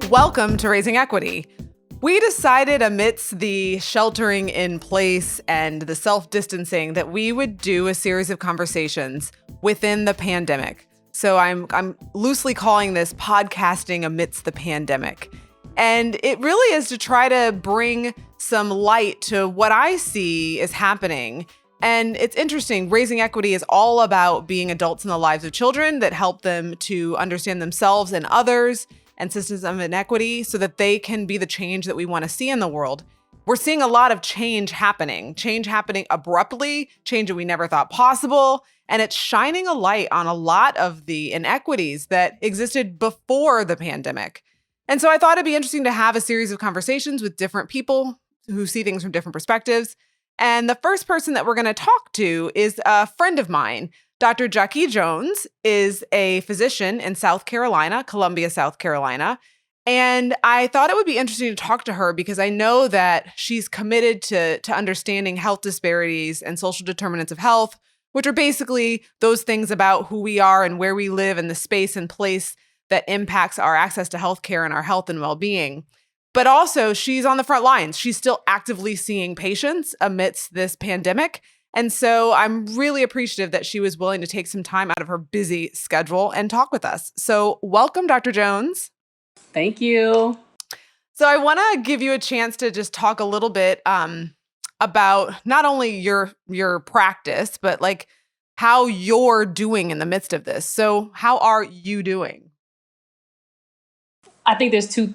Welcome to Raising Equity. We decided amidst the sheltering in place and the self-distancing that we would do a series of conversations within the pandemic. So I'm loosely calling this podcasting amidst the pandemic. And it really is to try to bring some light to what I see is happening. And it's interesting, Raising Equity is all about being adults in the lives of children that help them to understand themselves and others and systems of inequity so that they can be the change that we want to see in the world. We're seeing a lot of change happening abruptly, change that we never thought possible. And it's shining a light on a lot of the inequities that existed before the pandemic. And so I thought it'd be interesting to have a series of conversations with different people who see things from different perspectives. And the first person that we're going to talk to is a friend of mine. Dr. Jaqui Jones is a physician in South Carolina, Columbia, South Carolina. And I thought it would be interesting to talk to her because I know that she's committed to understanding health disparities and social determinants of health, which are basically those things about who we are and where we live and the space and place that impacts our access to healthcare and our health and well-being. But also, she's on the front lines. She's still actively seeing patients amidst this pandemic. And so I'm really appreciative that she was willing to take some time out of her busy schedule and talk with us. So welcome, Dr. Jones. Thank you. So I want to give you a chance to just talk a little bit about not only your practice, but like how you're doing in the midst of this. So how are you doing? I think there's two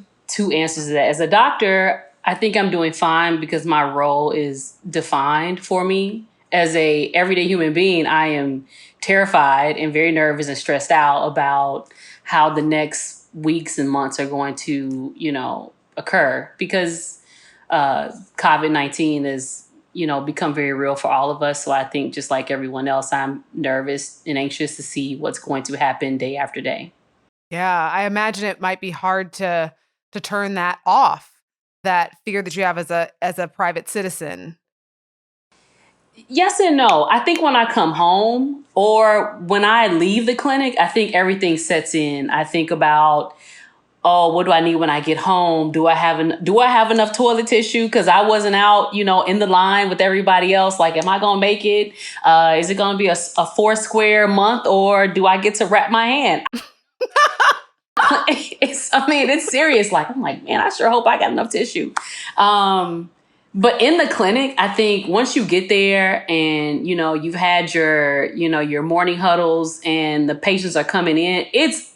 answers to that. As a doctor, I think I'm doing fine because my role is defined for me. As a everyday human being, I am terrified and very nervous and stressed out about how the next weeks and months are going to, occur because COVID-19 has, become very real for all of us. So I think just like everyone else, I'm nervous and anxious to see what's going to happen day after day. Yeah, I imagine it might be hard to turn that off, that fear that you have as a private citizen. Yes and no. I think when I come home or when I leave the clinic, I think everything sets in. I think about, oh, what do I need when I get home? Do I have enough toilet tissue? Because I wasn't out, in the line with everybody else. Like, am I going to make it? Is it going to be a 4-square month or do I get to wrap my hand? It's serious. Like, I'm like, man, I sure hope I got enough tissue. But in the clinic, I think once you get there and, you've had your morning huddles and the patients are coming in, it's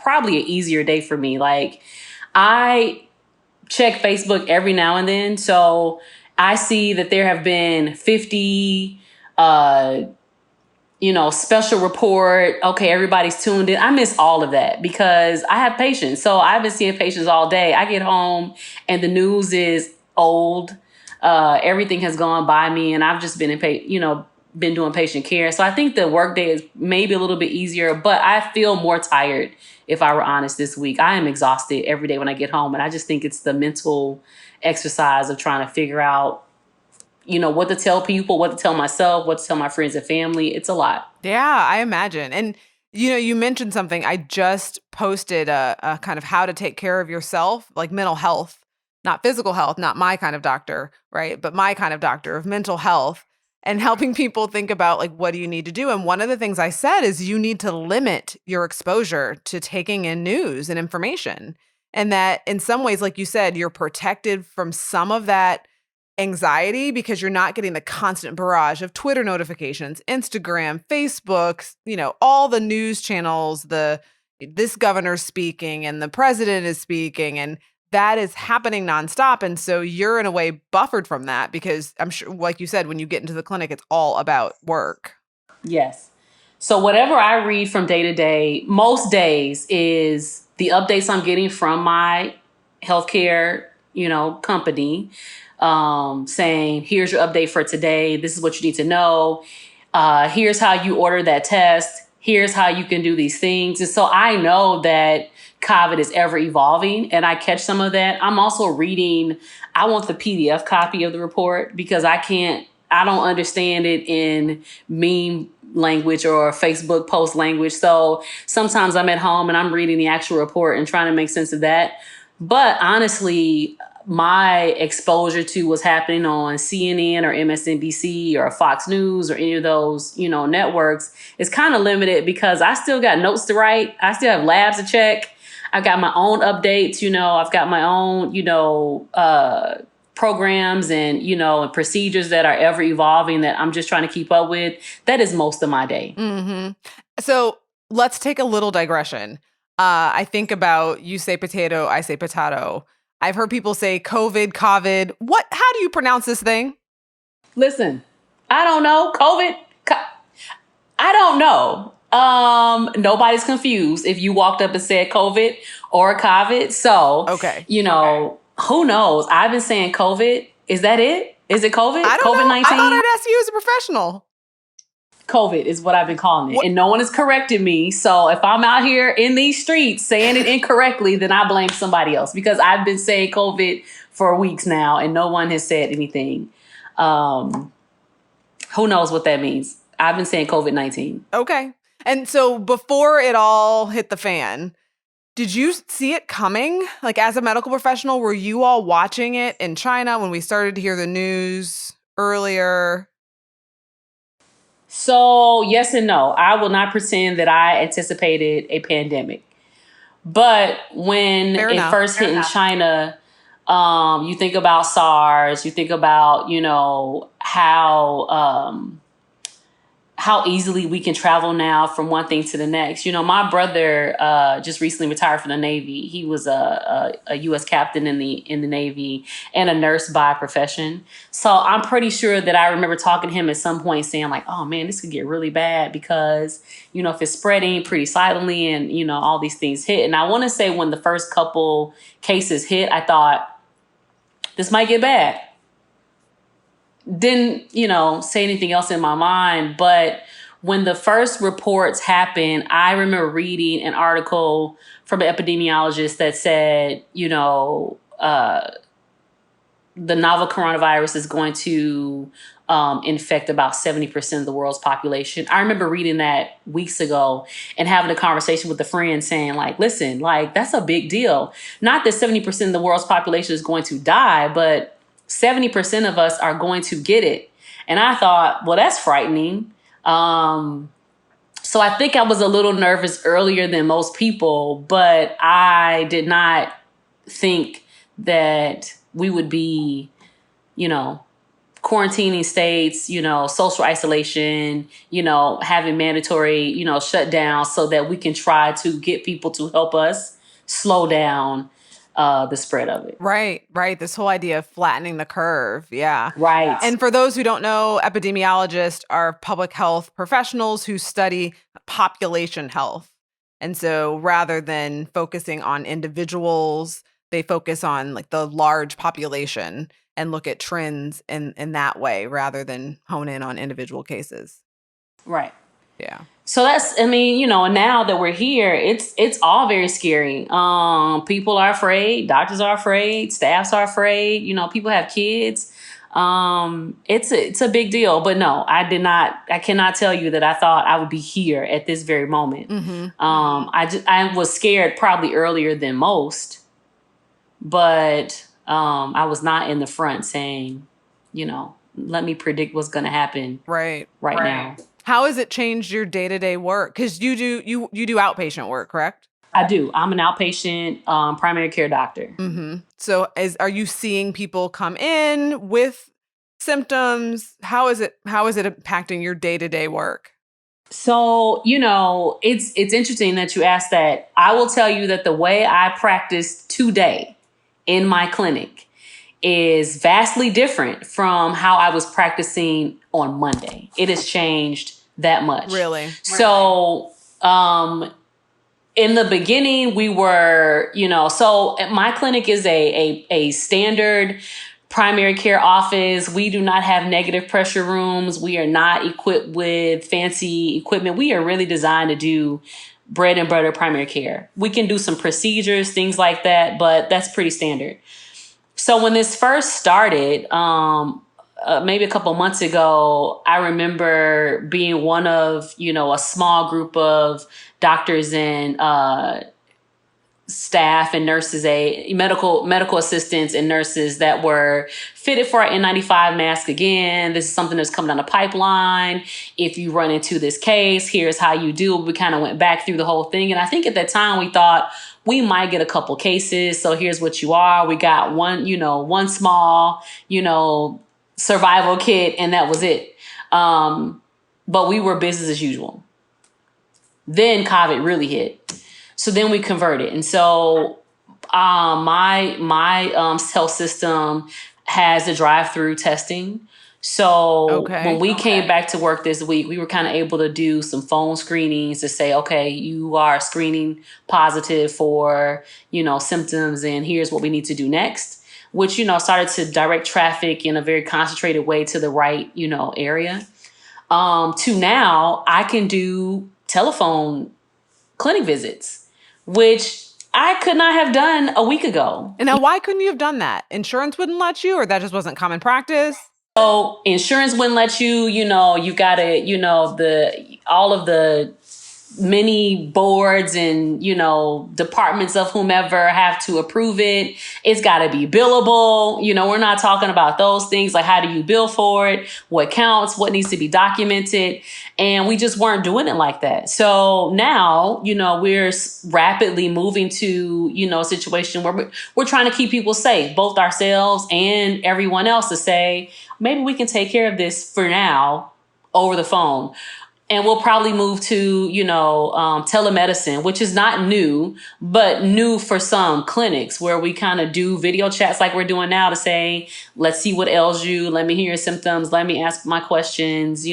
probably an easier day for me. Like I check Facebook every now and then. So I see that there have been 50, special report. Okay, everybody's tuned in. I miss all of that because I have patients. So I've been seeing patients all day. I get home and the news is old. Everything has gone by me and I've just been been doing patient care. So I think the workday is maybe a little bit easier, but I feel more tired if I were honest this week. I am exhausted every day when I get home. And I just think it's the mental exercise of trying to figure out, what to tell people, what to tell myself, what to tell my friends and family. It's a lot. Yeah, I imagine. And, you mentioned something. I just posted a kind of how to take care of yourself, like mental health. Not physical health, not my kind of doctor, right? But my kind of doctor of mental health and helping people think about like, what do you need to do? And one of the things I said is you need to limit your exposure to taking in news and information. And that in some ways, like you said, you're protected from some of that anxiety because you're not getting the constant barrage of Twitter notifications, Instagram, Facebook, all the news channels, this governor's speaking and the president is speaking and that is happening nonstop. And so you're in a way buffered from that because I'm sure, like you said, when you get into the clinic, it's all about work. Yes. So whatever I read from day to day, most days is the updates I'm getting from my healthcare, company, saying, here's your update for today. This is what you need to know. Here's how you order that test. Here's how you can do these things. And so I know that COVID is ever evolving and I catch some of that. I'm also reading, I want the PDF copy of the report because I can't I don't understand it in meme language or Facebook post language. So sometimes I'm at home and I'm reading the actual report and trying to make sense of that. But honestly, my exposure to what's happening on CNN or MSNBC or Fox News or any of those, networks is kind of limited because I still got notes to write. I still have labs to check. I've got my own updates, I've got my own, programs and, and procedures that are ever evolving that I'm just trying to keep up with. That is most of my day. Mm-hmm. So let's take a little digression. I think about, you say potato, I say potato. I've heard people say COVID, COVID. How do you pronounce this thing? Listen, I don't know. I don't know. Nobody's confused if you walked up and said COVID or COVID. So, Okay. Who knows? I've been saying COVID. Is that it? Is it COVID? I don't know. COVID-19? I thought I'd ask you as a professional. COVID is what I've been calling it. And no one has corrected me. So if I'm out here in these streets saying it incorrectly, then I blame somebody else because I've been saying COVID for weeks now and no one has said anything. Who knows what that means? I've been saying COVID-19. Okay. And so before it all hit the fan, did you see it coming? Like, as a medical professional, were you all watching it in China when we started to hear the news earlier? So, yes and no. I will not pretend that I anticipated a pandemic. But when it first hit in China, you think about SARS, you think about, how easily we can travel now from one thing to the next. My brother just recently retired from the Navy. He was a U.S. captain in the Navy and a nurse by profession. So I'm pretty sure that I remember talking to him at some point saying like, oh man, this could get really bad because, if it's spreading pretty silently and, all these things hit. And I want to say when the first couple cases hit, I thought this might get bad. Didn't, say anything else in my mind. But when the first reports happened, I remember reading an article from an epidemiologist that said, the novel coronavirus is going to infect about 70% of the world's population. I remember reading that weeks ago and having a conversation with a friend saying like, listen, like that's a big deal. Not that 70% of the world's population is going to die, but 70% of us are going to get it. And I thought, well, that's frightening. So I think I was a little nervous earlier than most people, but I did not think that we would be, quarantining states, social isolation, having mandatory, shutdowns so that we can try to get people to help us slow down the spread of it. Right. This whole idea of flattening the curve. Yeah. Right. And for those who don't know, epidemiologists are public health professionals who study population health. And so rather than focusing on individuals, they focus on like the large population and look at trends in that way rather than hone in on individual cases. Right. Yeah. So that's, now that we're here, it's all very scary. People are afraid, doctors are afraid, staffs are afraid, people have kids. It's a big deal, but no, I cannot tell you that I thought I would be here at this very moment. Mm-hmm. I was scared probably earlier than most, but, I was not in the front saying, let me predict what's going to happen right now. How has it changed your day-to-day work? Because you do outpatient work, correct? I do. I'm an outpatient primary care doctor. Mm-hmm. So are you seeing people come in with symptoms? How is it impacting your day-to-day work? So, it's interesting that you asked that. I will tell you that the way I practice today in my clinic is vastly different from how I was practicing on Monday. It has changed that much. Really? So, in the beginning, we were, so my clinic is a standard primary care office. We do not have negative pressure rooms. We are not equipped with fancy equipment. We are really designed to do bread and butter primary care. We can do some procedures, things like that, but that's pretty standard. So when this first started, maybe a couple months ago, I remember being one of, a small group of doctors and staff and nurses, medical assistants and nurses that were fitted for our N95 mask. Again, this is something that's coming down the pipeline. If you run into this case, here's how you do. We kind of went back through the whole thing. And I think at that time we thought we might get a couple cases. So here's what you are. We got one small, survival kit, and that was it. But we were business as usual. Then COVID really hit. So then we converted. And so my health system has the drive-through testing. So when we came back to work this week, we were kind of able to do some phone screenings to say, okay, you are screening positive for, symptoms, and here's what we need to do next, which, started to direct traffic in a very concentrated way to the right, area. To now I can do telephone clinic visits, which I could not have done a week ago. And now, why couldn't you have done that? Insurance wouldn't let you, or that just wasn't common practice? So insurance wouldn't let you, you've got to, all of the many boards and, departments of whomever have to approve it. It's got to be billable. We're not talking about those things. Like, how do you bill for it? What counts? What needs to be documented? And we just weren't doing it like that. So now, we're rapidly moving to, a situation where we're trying to keep people safe, both ourselves and everyone else, to say, maybe we can take care of this for now over the phone. And we'll probably move to, telemedicine, which is not new, but new for some clinics, where we kind of do video chats like we're doing now to say, let's see what ails you. Let me hear your symptoms. Let me ask my questions.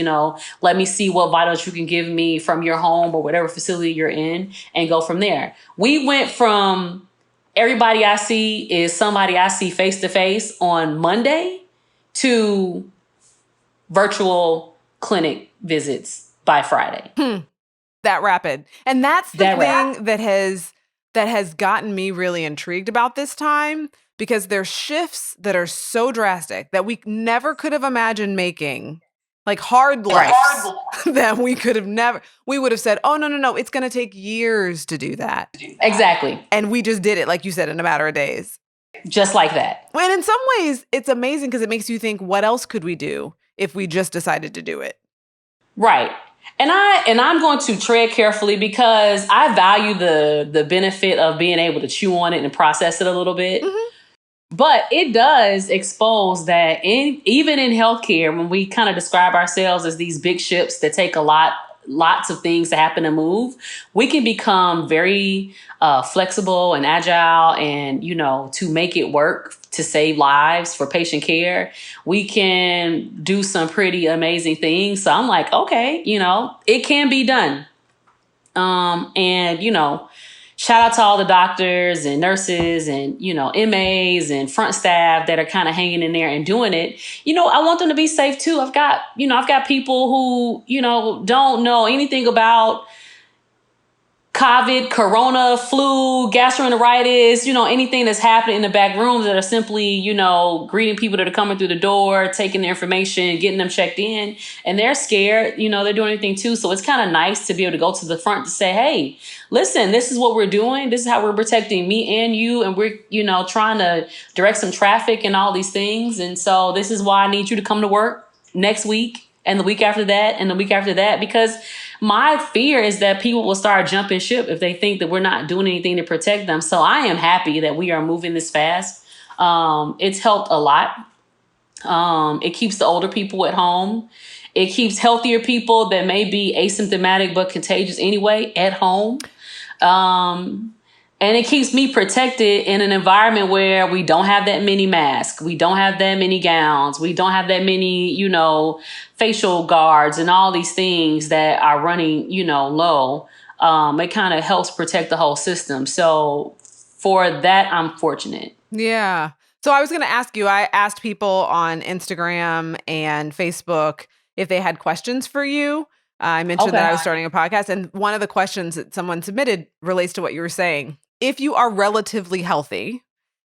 Let me see what vitals you can give me from your home or whatever facility you're in, and go from there. We went from everybody I see is somebody I see face to face on Monday to virtual clinic visits by Friday. That rapid. And that's the thing that has gotten me really intrigued about this time, because there's shifts that are so drastic that we never could have imagined making, like hard lifts that we would have said, oh, no, it's going to take years to do that. Exactly. And we just did it, like you said, in a matter of days. Just like that. And in some ways, it's amazing because it makes you think, what else could we do if we just decided to do it? Right. And I'm going to tread carefully, because I value the benefit of being able to chew on it and process it a little bit. Mm-hmm. But it does expose that even in healthcare, when we kind of describe ourselves as these big ships that take lots of things to happen and move, we can become very flexible and agile, and, to make it work, to save lives for patient care. We can do some pretty amazing things. So I'm like, okay, it can be done. And, shout out to all the doctors and nurses and, MAs and front staff that are kind of hanging in there and doing it. I want them to be safe too. I've got people who, don't know anything about COVID, corona, flu, gastroenteritis, anything that's happening in the back rooms, that are simply, greeting people that are coming through the door, taking their information, getting them checked in, and they're scared, they're doing anything too. So it's kind of nice to be able to go to the front to say, hey, listen, this is what we're doing. This is how we're protecting me and you. And we're, trying to direct some traffic and all these things. And so this is why I need you to come to work next week, and the week after that, and the week after that, because my fear is that people will start jumping ship if they think that we're not doing anything to protect them. So I am happy that we are moving this fast. It's helped a lot. It keeps the older people at home. It keeps healthier people that may be asymptomatic but contagious anyway at home. And it keeps me protected in an environment where we don't have that many masks. We don't have that many gowns. We don't have that many, facial guards and all these things that are running, low. It kind of helps protect the whole system. So for that, I'm fortunate. Yeah. So I was going to ask you, I asked people on Instagram and Facebook if they had questions for you. I mentioned that I was starting a podcast, and one of the questions that someone submitted relates to what you were saying. If you are relatively healthy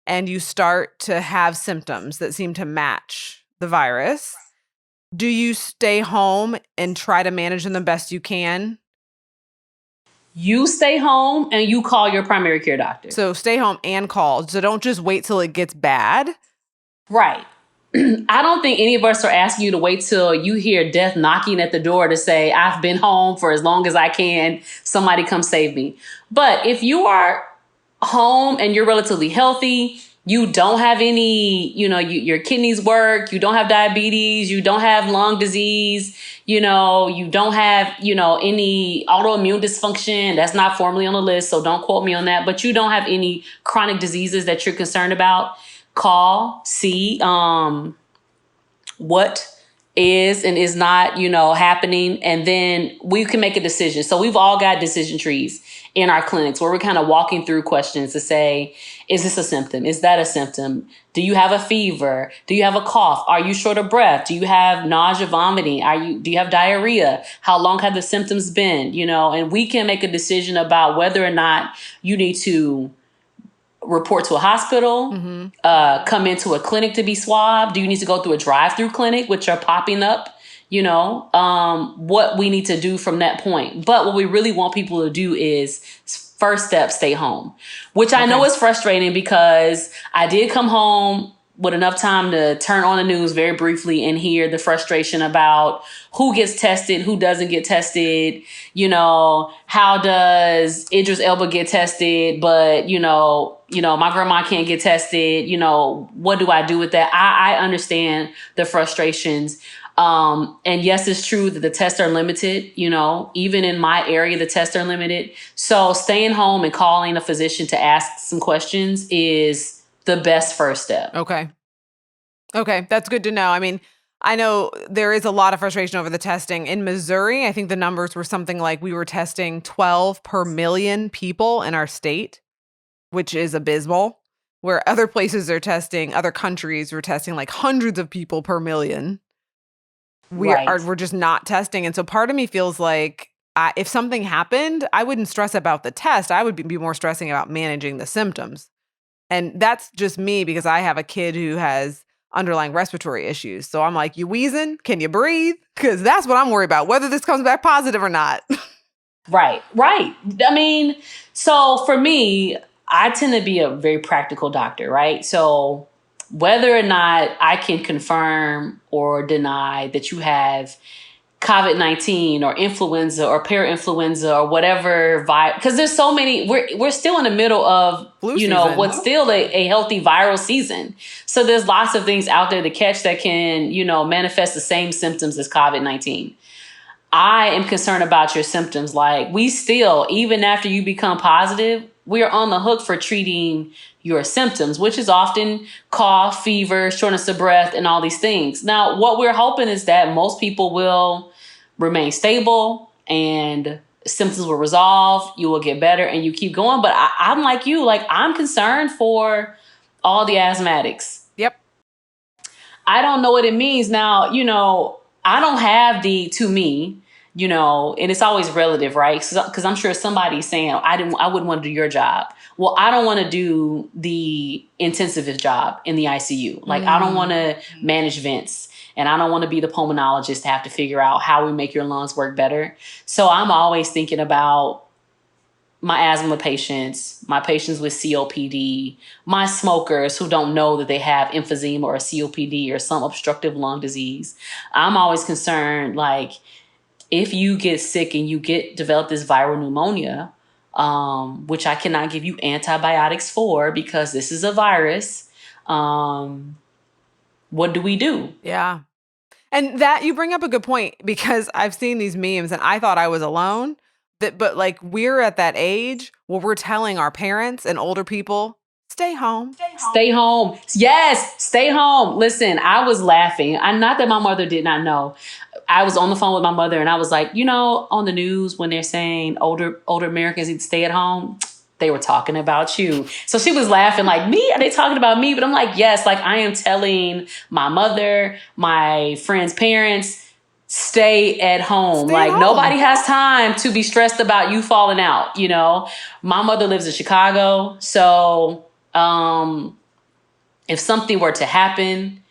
and you start to have symptoms that seem to match the virus, do you stay home and try to manage them the best you can? You stay home and you call your primary care doctor. So stay home and call. So don't just wait till it gets bad. Right. I don't think any of us are asking you to wait till you hear death knocking at the door to say, I've been home for as long as I can. Somebody come save me. But if you are home and you're relatively healthy, you don't have any, your kidneys work, you don't have diabetes, you don't have lung disease, you don't have, any autoimmune dysfunction. That's not formally on the list, so don't quote me on that. But you don't have any chronic diseases that you're concerned about. Call, see what is and is not, happening. And then we can make a decision. So we've all got decision trees in our clinics where we're kind of walking through questions to say, is this a symptom? Is that a symptom? Do you have a fever? Do you have a cough? Are you short of breath? Do you have nausea, vomiting? Do you have diarrhea? How long have the symptoms been? And we can make a decision about whether or not you need to report to a hospital, come into a clinic to be swabbed. Do you need to go through a drive-through clinic, which are popping up? What we need to do from that point. But what we really want people to do is first step, stay home, which I know is frustrating because I did come home with enough time to turn on the news very briefly and hear the frustration about who gets tested, who doesn't get tested, how does Idris Elba get tested, but, my grandma can't get tested, what do I do with that? I understand the frustrations. And yes, it's true that the tests are limited, even in my area, the tests are limited. So staying home and calling a physician to ask some questions is the best first step. Okay. That's good to know. I mean, I know there is a lot of frustration over the testing. In Missouri, I think the numbers were something like we were testing 12 per million people in our state, which is abysmal, where other places are testing, other countries were testing like hundreds of people per million. We're just not testing. And so part of me feels like if something happened, I wouldn't stress about the test. I would be more stressing about managing the symptoms. And that's just me because I have a kid who has underlying respiratory issues. So I'm like, you wheezing? Can you breathe? Because that's what I'm worried about, whether this comes back positive or not. Right. I mean, so for me, I tend to be a very practical doctor, right? So whether or not I can confirm or deny that you have COVID-19 or influenza or parainfluenza or whatever because there's so many, we're still in the middle of, what's still a healthy viral season. So there's lots of things out there to catch that can, manifest the same symptoms as COVID-19. I am concerned about your symptoms. Like we still, even after you become positive, we're on the hook for treating your symptoms, which is often cough, fever, shortness of breath, and all these things. Now, what we're hoping is that most people will remain stable and symptoms will resolve, you will get better and you keep going. But I'm like you, I'm concerned for all the asthmatics. Yep. I don't know what it means. Now, I don't have to me, and it's always relative, right? Because I'm sure somebody's saying, I wouldn't want to do your job. Well, I don't want to do the intensivist job in the ICU. I don't want to manage vents. And I don't want to be the pulmonologist to have to figure out how we make your lungs work better. So I'm always thinking about my asthma patients, my patients with COPD, my smokers who don't know that they have emphysema or COPD or some obstructive lung disease. I'm always concerned, if you get sick and you develop this viral pneumonia, which I cannot give you antibiotics for because this is a virus, what do we do? Yeah. And that you bring up a good point because I've seen these memes and I thought I was alone. But we're at that age where we're telling our parents and older people, stay home. Stay home. Yes, stay home. Listen, I was laughing. Not that my mother did not know. I was on the phone with my mother and I was like, on the news when they're saying older Americans need to stay at home, they were talking about you. So she was laughing like, me? Are they talking about me? But I'm like, yes, I am telling my mother, my friends' parents, stay at home. Nobody has time to be stressed about you falling out. My mother lives in Chicago. So if something were to happen,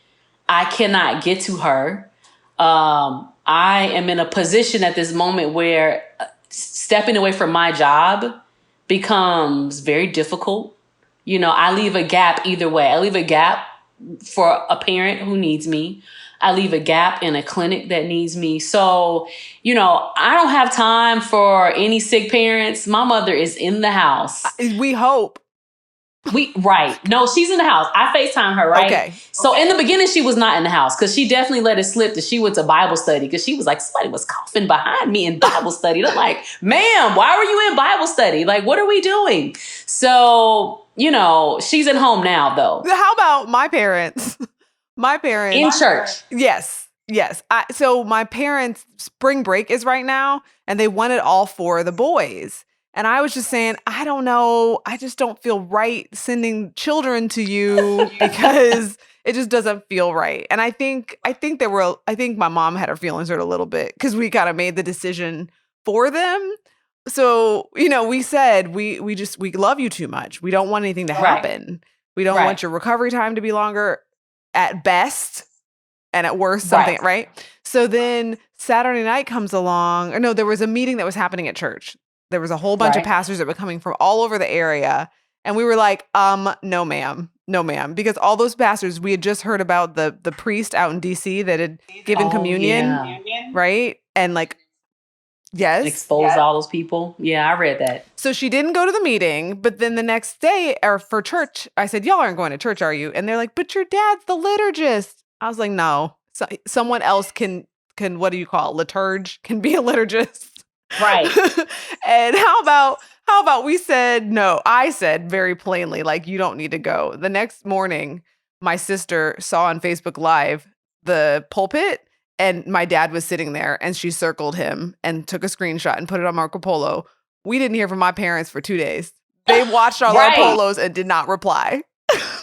I cannot get to her. I am in a position at this moment where stepping away from my job becomes very difficult. You know, I leave a gap either way. I leave a gap for a parent who needs me. I leave a gap in a clinic that needs me. So, you know, I don't have time for any sick parents. My mother is in the house. We hope. Right. No, she's in the house. I FaceTime her, right? Okay. So in the beginning, she was not in the house because she definitely let it slip that she went to Bible study because she was like, somebody was coughing behind me in Bible study. I'm like, ma'am, why were you in Bible study? Like, what are we doing? So, you know, she's at home now, though. How about my parents? In church. Yes. So my parents' spring break is right now, and they want it all for the boys. And I was just saying, I don't know. I just don't feel right sending children to you because it just doesn't feel right. And I think my mom had her feelings hurt a little bit because we kind of made the decision for them. So, you know, we said we love you too much. We don't want anything to happen. Right. We don't want your recovery time to be longer at best. And at worst, something, right? So then Saturday night comes along. Or no, there was a meeting that was happening at church. There was a whole bunch of pastors that were coming from all over the area. And we were like, no, ma'am. Because all those pastors, we had just heard about the priest out in DC that had given communion, right? And like, yes. Exposed all those people. Yeah, I read that. So she didn't go to the meeting, but then the next day, or for church, I said, y'all aren't going to church, are you? And they're like, but your dad's the liturgist. I was like, no, someone else can, what do you call it? Liturg, can be a liturgist. Right. And how about we said, no, I said very plainly, like, you don't need to go. The next morning, my sister saw on Facebook Live the pulpit and my dad was sitting there and she circled him and took a screenshot and put it on Marco Polo. We didn't hear from my parents for 2 days. They watched all our polos and did not reply.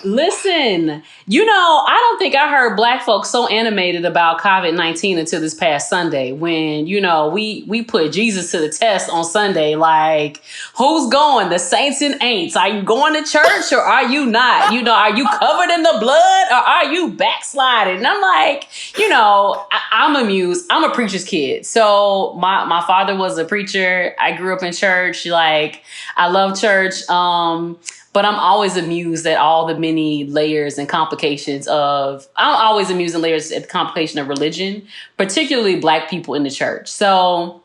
Listen, you know, I don't think I heard Black folks so animated about COVID-19 until this past Sunday when, you know, we put Jesus to the test on Sunday. Like, who's going? The saints and ain'ts. Are you going to church or are you not? You know, are you covered in the blood or are you backsliding? And I'm like, you know, I'm amused. I'm a preacher's kid. So my father was a preacher. I grew up in church. Like, I love church. But I'm always amused at all the many layers and complications of, I'm always amused at layers at the complication of religion, particularly Black people in the church. So,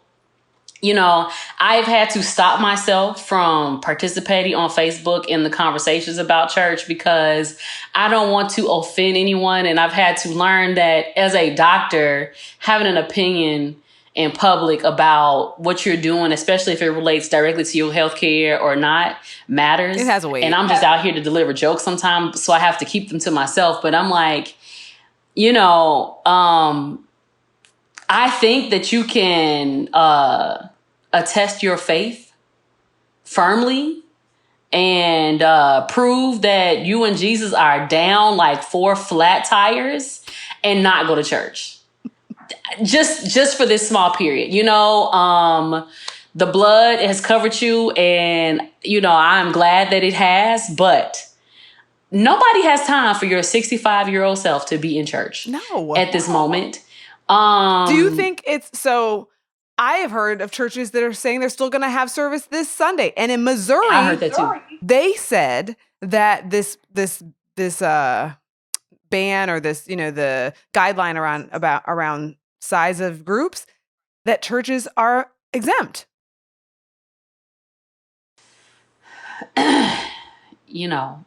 you know, I've had to stop myself from participating on Facebook in the conversations about church because I don't want to offend anyone. And I've had to learn that as a doctor, having an opinion in public about what you're doing, especially if it relates directly to your healthcare or not, matters. It has a weight. And I'm just out here to deliver jokes sometimes, so I have to keep them to myself. But I'm like, you know, I think that you can attest your faith firmly and prove that you and Jesus are down like 4 flat tires and not go to church. Just for this small period, you know, the blood has covered you and, you know, I'm glad that it has, but nobody has time for your 65-year-old self to be in church at this moment. Do you think it's so? I have heard of churches that are saying they're still going to have service this Sunday. And in Missouri, I heard that too. They said that this ban or this, you know, the guideline around size of groups, that churches are exempt. You know,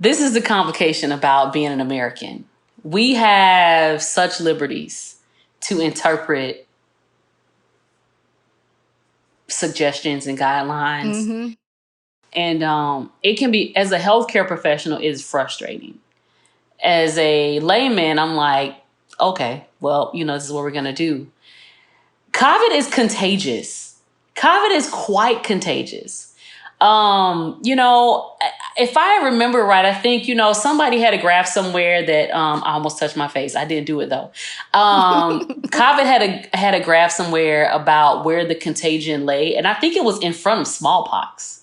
this is the complication about being an American. We have such liberties to interpret suggestions and guidelines. Mm-hmm. And it can be, as a healthcare professional, is frustrating. As a layman, I'm like, okay, well, you know, this is what we're going to do. COVID is contagious. COVID is quite contagious. You know, if I remember right, I think, you know, somebody had a graph somewhere that I almost touched my face. I didn't do it, though. COVID had a graph somewhere about where the contagion lay. And I think it was in front of smallpox.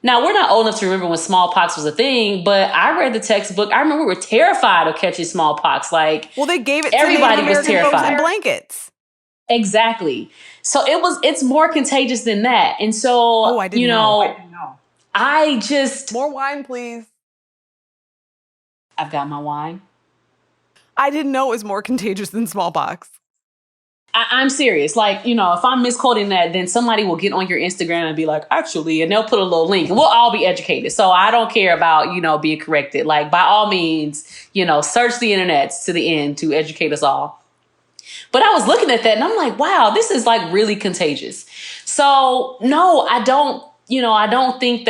Now, we're not old enough to remember when smallpox was a thing, but I read the textbook. I remember we were terrified of catching smallpox. Like, Well, they gave it to Native everybody was American folks in terrified. blankets. Exactly. So it's more contagious than that. And so, I didn't know. I just... More wine, please. I've got my wine. I didn't know it was more contagious than smallpox. I'm serious. Like, if I'm misquoting that, then somebody will get on your Instagram and be like, actually, and they'll put a little link and we'll all be educated. So I don't care about, being corrected. Like, by all means, search the internet to the end to educate us all. But I was looking at that and I'm like, wow, this is like really contagious. So no, I don't think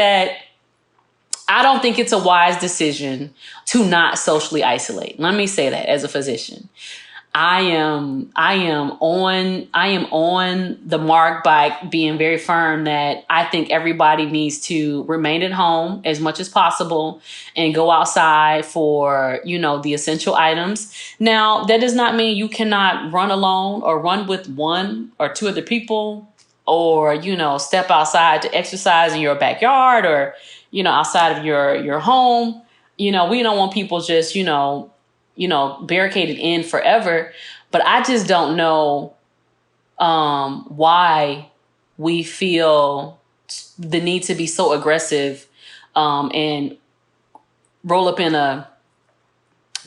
it's a wise decision to not socially isolate. Let me say that as a physician. I am on the mark by being very firm that I think everybody needs to remain at home as much as possible and go outside for, the essential items. Now, that does not mean you cannot run alone or run with one or two other people or, step outside to exercise in your backyard or, outside of your home. We don't want people just, barricaded in forever. But I just don't know why we feel the need to be so aggressive and roll up in a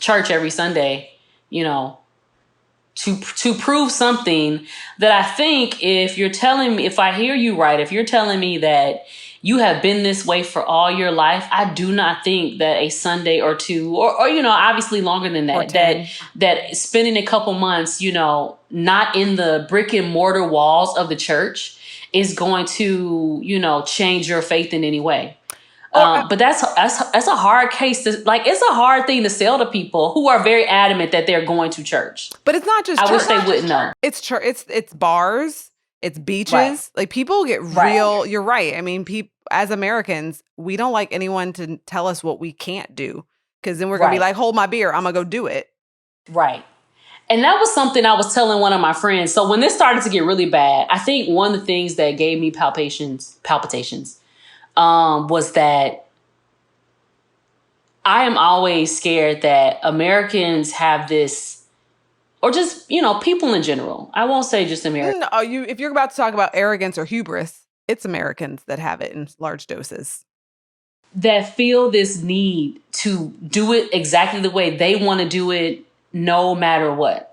church every Sunday, to prove something that I think if I hear you right, if you're telling me that you have been this way for all your life, I do not think that a Sunday or two, or obviously longer than that, that spending a couple months, not in the brick and mortar walls of the church is going to, change your faith in any way. But that's a hard case to, like, it's a hard thing to sell to people who are very adamant that they're going to church. But it's not just I church. wish they wouldn't know. It's church. It's bars. It's beaches. Right. Like, people get real. You're right. I mean, as Americans, we don't like anyone to tell us what we can't do, because then we're going to be like, hold my beer. I'm going to go do it. Right. And that was something I was telling one of my friends. So when this started to get really bad, I think one of the things that gave me palpitations, was that I am always scared that Americans have this, or just, people in general. I won't say just Americans. No, if you're about to talk about arrogance or hubris, it's Americans that have it in large doses. That feel this need to do it exactly the way they want to do it, no matter what.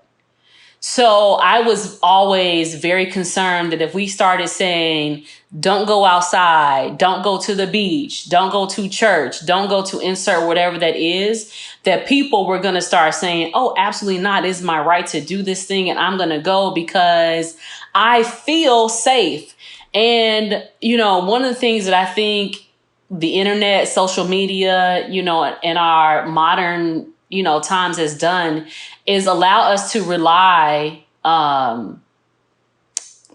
So I was always very concerned that if we started saying, don't go outside, don't go to the beach, don't go to church, don't go to insert whatever that is, that people were going to start saying, oh, absolutely not. It's my right to do this thing. And I'm going to go because I feel safe. And, one of the things that I think the internet, social media, and our modern, times has done is allow us to rely,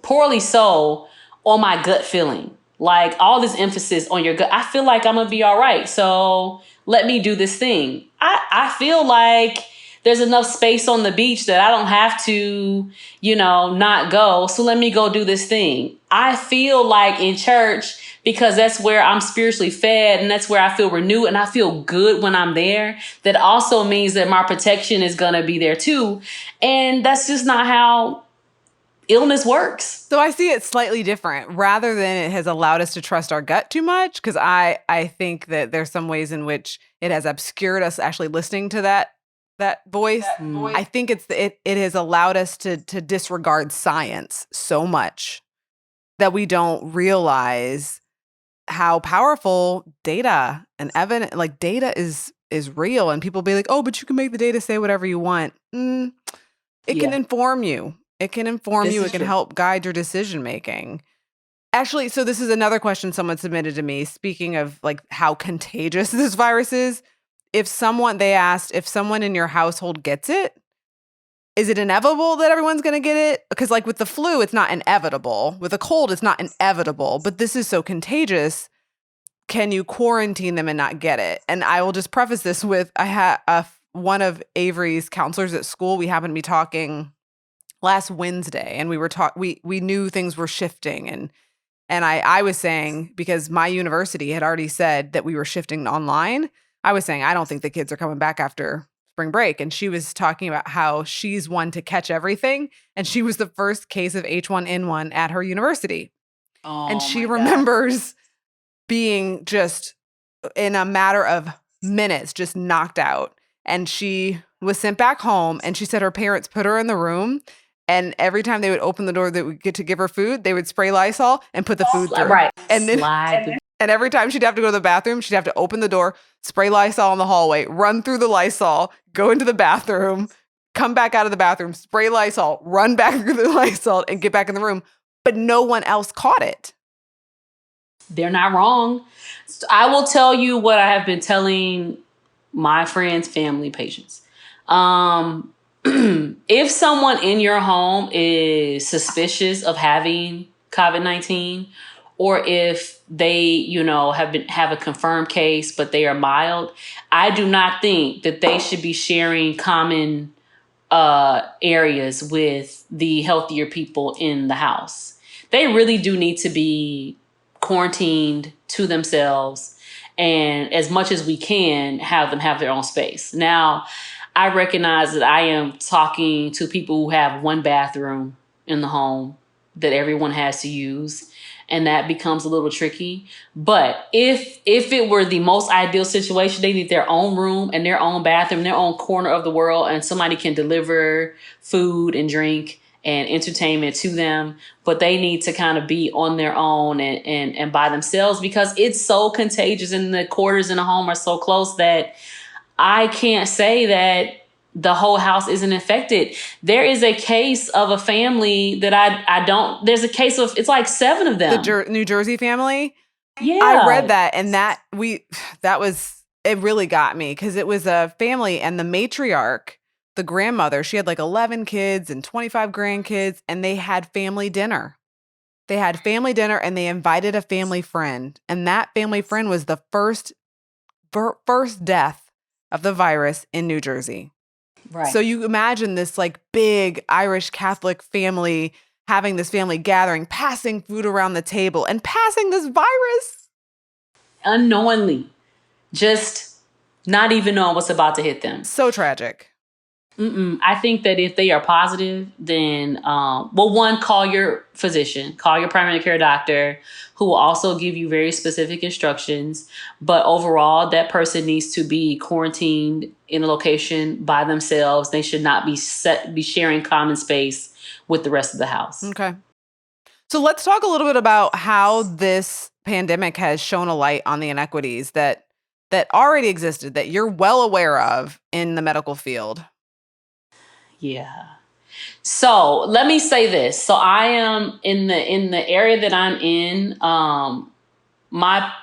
poorly so, on my gut feeling. Like, all this emphasis on your gut. I feel like I'm going to be all right. So let me do this thing. I feel like there's enough space on the beach that I don't have to, not go. So let me go do this thing. I feel like in church, because that's where I'm spiritually fed and that's where I feel renewed and I feel good when I'm there. That also means that my protection is going to be there too. And that's just not how illness works. So I see it slightly different. Rather than it has allowed us to trust our gut too much, because I think that there's some ways in which it has obscured us actually listening to that voice. I think it has allowed us to disregard science so much that we don't realize how powerful data and evidence, like data is real. And people be like, oh, but you can make the data say whatever you want. It can inform you. It can inform you. It can help guide your decision making. Actually, so this is another question someone submitted to me. Speaking of like how contagious this virus is, they asked if someone in your household gets it, is it inevitable that everyone's going to get it? Because like with the flu, it's not inevitable. With a cold, it's not inevitable. But this is so contagious. Can you quarantine them and not get it? And I will just preface this with, I had one of Avery's counselors at school. We happened to be talking last Wednesday, and we were we knew things were shifting, And I was saying, because my university had already said that we were shifting to online, I was saying, I don't think the kids are coming back after spring break. And she was talking about how she's one to catch everything. And she was the first case of H1N1 at her university. And she remembers being just in a matter of minutes, just knocked out. And she was sent back home. And she said her parents put her in the room. And every time they would open the door that would get to give her food, they would spray Lysol and put the food through. Right. And then and every time she'd have to go to the bathroom, she'd have to open the door, spray Lysol in the hallway, run through the Lysol, go into the bathroom, come back out of the bathroom, spray Lysol, run back through the Lysol, and get back in the room. But no one else caught it. They're not wrong. I will tell you what I have been telling my friends, family, patients. If someone in your home is suspicious of having COVID-19, or if they, have a confirmed case, but they are mild, I do not think that they should be sharing common areas with the healthier people in the house. They really do need to be quarantined to themselves, and as much as we can, have them have their own space. Now, I recognize that I am talking to people who have one bathroom in the home that everyone has to use, and that becomes a little tricky. But if it were the most ideal situation, they need their own room and their own bathroom, their own corner of the world, and somebody can deliver food and drink and entertainment to them, but they need to kind of be on their own and by themselves, because it's so contagious and the quarters in the home are so close that I can't say that the whole house isn't infected. There is a case of a family that there's a case of, it's like 7 of them. The New Jersey family? Yeah. I read that, and it really got me, because it was a family, and the matriarch, the grandmother, she had like 11 kids and 25 grandkids, and they had family dinner. They had family dinner, and they invited a family friend, and that family friend was the first death of the virus in New Jersey. Right. So you imagine this like big Irish Catholic family having this family gathering, passing food around the table and passing this virus unknowingly, just not even knowing what's about to hit them. So tragic. I think that if they are positive, then, one, call your physician, call your primary care doctor, who will also give you very specific instructions. But overall, that person needs to be quarantined in a location by themselves. They should not be sharing common space with the rest of the house. Okay. So let's talk a little bit about how this pandemic has shown a light on the inequities that already existed, that you're well aware of in the medical field. Yeah. So let me say this. So I am in the area that I'm in. My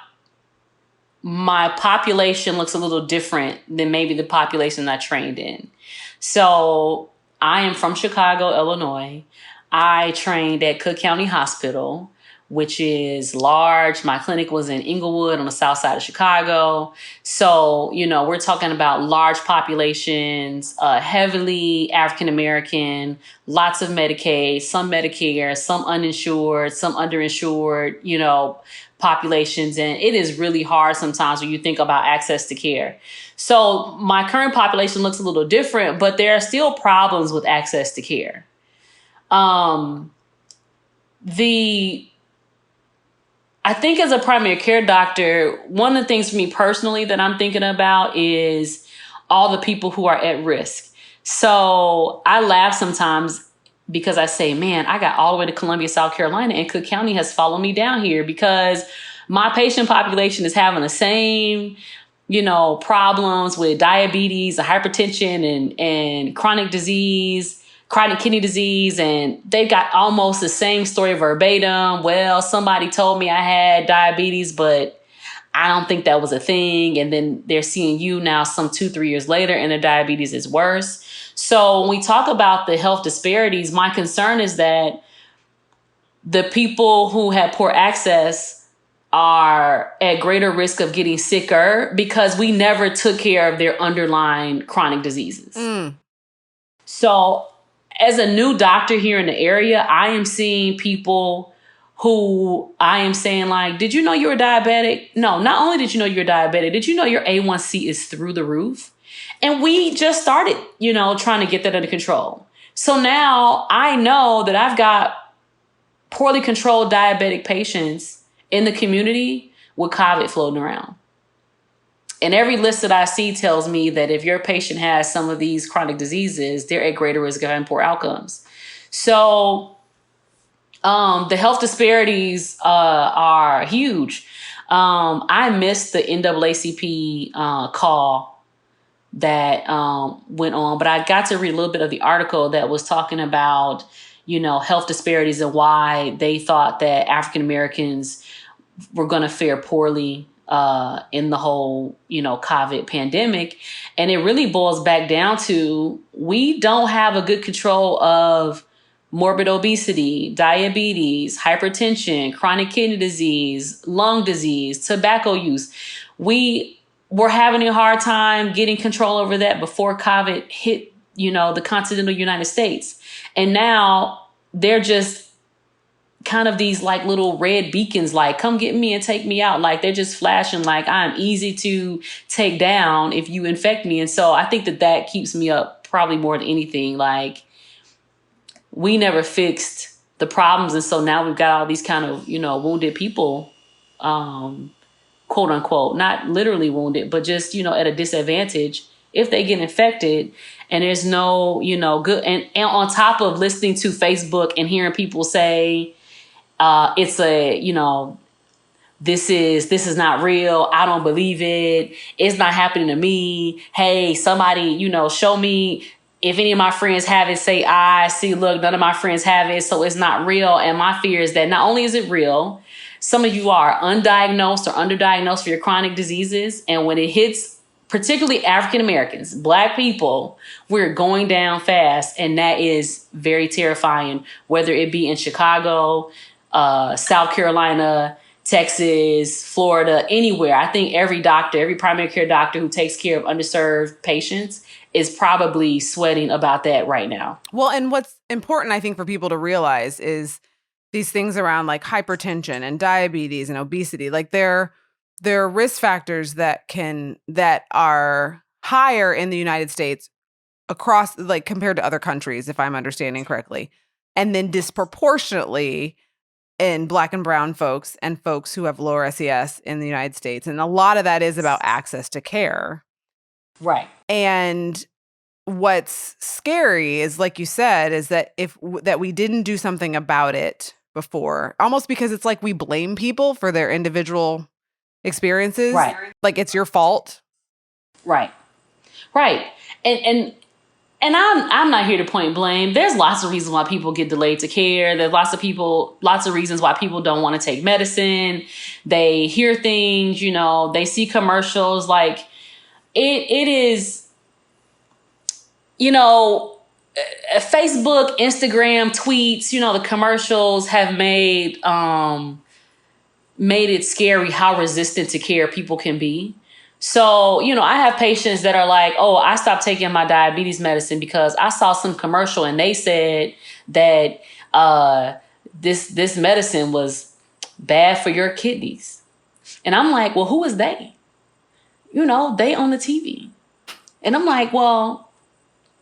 population looks a little different than maybe the population I trained in. So I am from Chicago, Illinois. I trained at Cook County Hospital, which is large. My clinic was in Inglewood on the south side of Chicago. So, we're talking about large populations, heavily African-American, lots of Medicaid, some Medicare, some uninsured, some underinsured, populations. And it is really hard sometimes when you think about access to care. So my current population looks a little different, but there are still problems with access to care. I think as a primary care doctor, one of the things for me personally that I'm thinking about is all the people who are at risk. So I laugh sometimes because I say, man, I got all the way to Columbia, South Carolina, and Cook County has followed me down here because my patient population is having the same, problems with diabetes, hypertension, and chronic disease, chronic kidney disease, and they've got almost the same story verbatim. Well, somebody told me I had diabetes, but I don't think that was a thing. And then they're seeing you now some 2-3 years later, and their diabetes is worse. So when we talk about the health disparities, my concern is that the people who have poor access are at greater risk of getting sicker because we never took care of their underlying chronic diseases. So as a new doctor here in the area, I am seeing people who I am saying like, did you know you're diabetic? No, not only did you know you're diabetic, did you know your A1C is through the roof? And we just started, trying to get that under control. So now I know that I've got poorly controlled diabetic patients in the community with COVID floating around. And every list that I see tells me that if your patient has some of these chronic diseases, they're at greater risk of having poor outcomes. So the health disparities are huge. I missed the NAACP call that went on, but I got to read a little bit of the article that was talking about, health disparities and why they thought that African Americans were going to fare poorly in the whole, COVID pandemic. And it really boils back down to we don't have a good control of morbid obesity, diabetes, hypertension, chronic kidney disease, lung disease, tobacco use. We were having a hard time getting control over that before COVID hit, the continental United States. And now they're just kind of these like little red beacons, like, come get me and take me out. Like they're just flashing like I'm easy to take down if you infect me. And so I think that keeps me up probably more than anything. Like we never fixed the problems. And so now we've got all these kind of, wounded people, quote unquote, not literally wounded, but just, at a disadvantage if they get infected. And there's no, good. And on top of listening to Facebook and hearing people say, it's a, this is not real. I don't believe it. It's not happening to me. Hey, somebody, show me. If any of my friends have it, say I see, look, none of my friends have it. So it's not real. And my fear is that not only is it real, some of you are undiagnosed or underdiagnosed for your chronic diseases. And when it hits particularly African Americans, Black people, we're going down fast. And that is very terrifying, whether it be in Chicago, South Carolina, Texas, Florida, anywhere. I think every doctor, every primary care doctor who takes care of underserved patients is probably sweating about that right now. Well, and what's important, I think, for people to realize is these things around like hypertension and diabetes and obesity, like they're risk factors that are higher in the United States across, like compared to other countries, if I'm understanding correctly, and then disproportionately in Black and brown folks and folks who have lower SES in the United States. And a lot of that is about access to care. Right. And what's scary is, like you said, is that that we didn't do something about it before, almost because it's like we blame people for their individual experiences. Right. Like it's your fault. Right. Right. And I'm not here to point blame. There's lots of reasons why people get delayed to care. There's lots of reasons why people don't want to take medicine. They hear things, they see commercials. Like it is, Facebook, Instagram, tweets, the commercials have made it scary how resistant to care people can be. So, I have patients that are like, oh, I stopped taking my diabetes medicine because I saw some commercial and they said that this medicine was bad for your kidneys. And I'm like, well, who is they? They on the TV. And I'm like, well,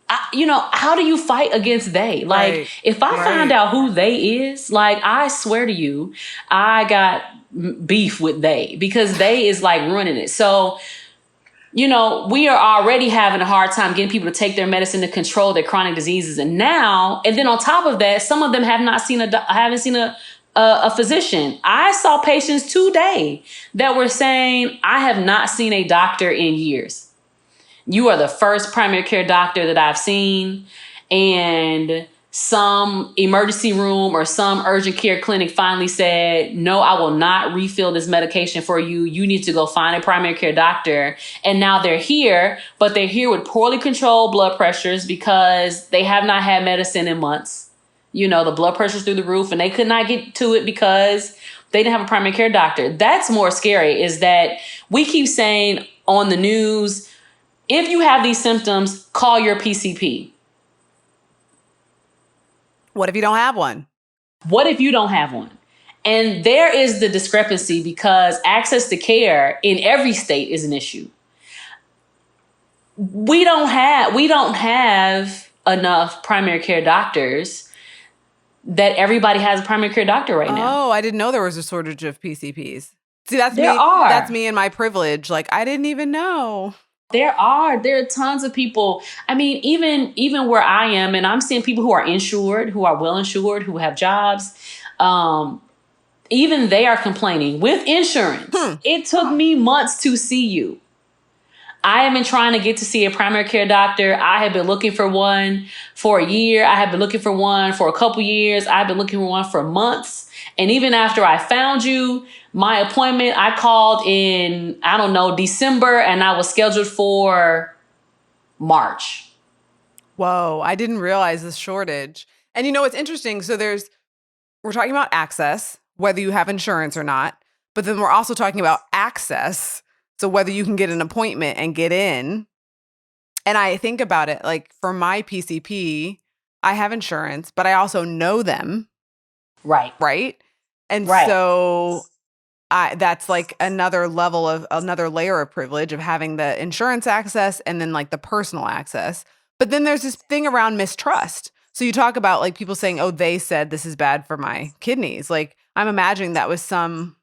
how do you fight against they? Like, right. If I find out who they is, like, I swear to you, I got beef with they, because they is like running it. So, we are already having a hard time getting people to take their medicine to control their chronic diseases. And then on top of that, some of them haven't seen a physician. I saw patients today that were saying, I have not seen a doctor in years. You are the first primary care doctor that I've seen, and some emergency room or some urgent care clinic finally said, no, I will not refill this medication for you. You need to go find a primary care doctor. And now they're here, but they're here with poorly controlled blood pressures because they have not had medicine in months. The blood pressure's through the roof and they could not get to it because they didn't have a primary care doctor. That's more scary, is that we keep saying on the news, if you have these symptoms, call your PCP. What if you don't have one? What if you don't have one? And there is the discrepancy because access to care in every state is an issue. We don't have enough primary care doctors that everybody has a primary care doctor right now. Oh, I didn't know there was a shortage of PCPs. See, that's There me. are. That's me and my privilege. Like, I didn't even know. There are tons of people. I mean, even where I am, and I'm seeing people who are insured, who are well insured, who have jobs. Even they are complaining with insurance. It took me months to see you. I have been trying to get to see a primary care doctor. I have been looking for one for a year. I have been looking for one for a couple years. I've been looking for one for months. And even after I found you, my appointment, I called in, I don't know, December, and I was scheduled for March. Whoa, I didn't realize this shortage. And you know what's interesting? So we're talking about access, whether you have insurance or not, but then we're also talking about access. So whether you can get an appointment and get in. And I think about it like for my PCP, I have insurance, but I also know them. Right. Right. And Right. so that's like another layer of privilege of having the insurance access and then like the personal access. But then there's this thing around mistrust. So you talk about like people saying, oh, they said this is bad for my kidneys. Like I'm imagining that was some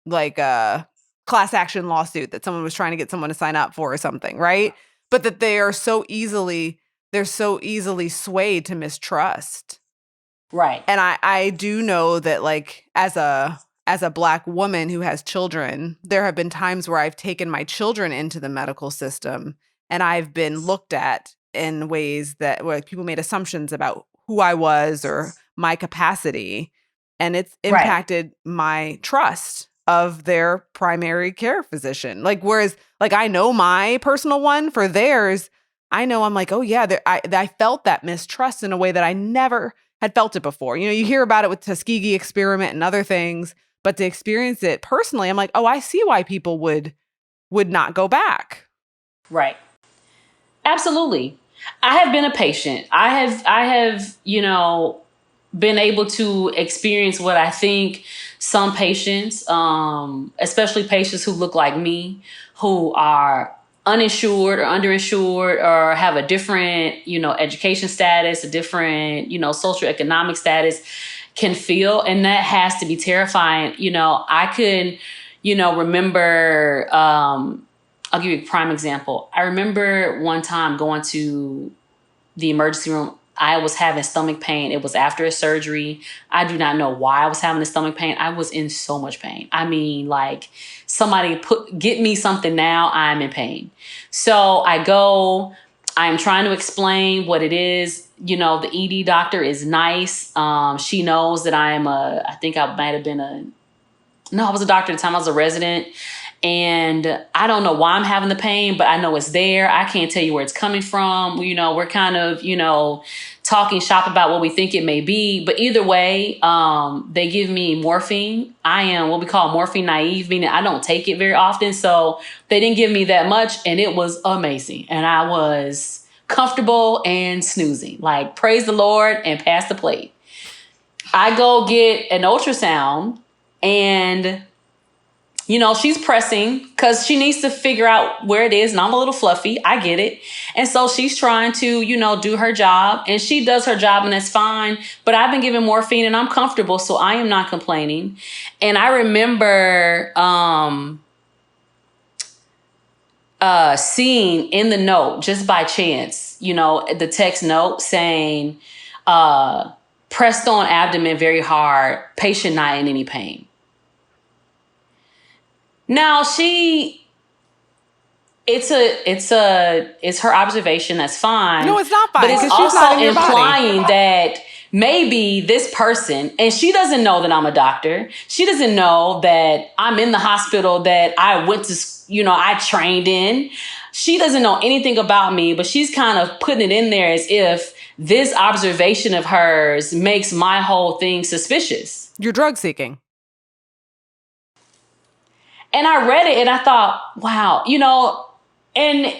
like a class action lawsuit that someone was trying to get someone to sign up for or something, right? But that they're so easily swayed to mistrust. Right. And I do know that like as a Black woman who has children, there have been times where I've taken my children into the medical system and I've been looked at in ways that where people made assumptions about who I was or my capacity. And it's impacted my trust of their primary care physician. Like, whereas like I know my personal one for theirs, I know I'm like, oh yeah, I felt that mistrust in a way that I never had felt it before. You know, you hear about it with Tuskegee experiment and other things, but to experience it personally, I'm like, oh, I see why people would not go back. Right. Absolutely. I have been a patient. I have, been able to experience what I think some patients, especially patients who look like me, who are uninsured or underinsured or have a different, education status, a different, socioeconomic status can feel. And that has to be terrifying. I could, remember, I'll give you a prime example. I remember one time going to the emergency room. I was having stomach pain. It was after a surgery. I do not know why I was having the stomach pain. I was in so much pain. I mean, like somebody get me something now. I'm in pain. So I go, I'm trying to explain what it is. The ED doctor is nice. She knows that I was a doctor at the time. I was a resident. And I don't know why I'm having the pain, but I know it's there. I can't tell you where it's coming from. We're kind of, talking shop about what we think it may be. But either way, they give me morphine. I am what we call morphine naive, meaning I don't take it very often. So they didn't give me that much. And it was amazing. And I was comfortable and snoozing, like praise the Lord and pass the plate. I go get an ultrasound and she's pressing because she needs to figure out where it is. And I'm a little fluffy. I get it. And so she's trying to, do her job, and she does her job, and that's fine. But I've been given morphine and I'm comfortable. So I am not complaining. And I remember seeing in the note, just by chance, the text note saying, pressed on abdomen very hard, patient not in any pain. Now it's her observation. That's fine. No, it's not fine. But it's also implying that maybe this person, and she doesn't know that I'm a doctor. She doesn't know that I'm in the hospital that I went to, I trained in. She doesn't know anything about me, but she's kind of putting it in there as if this observation of hers makes my whole thing suspicious. You're drug seeking. And I read it and I thought, wow, and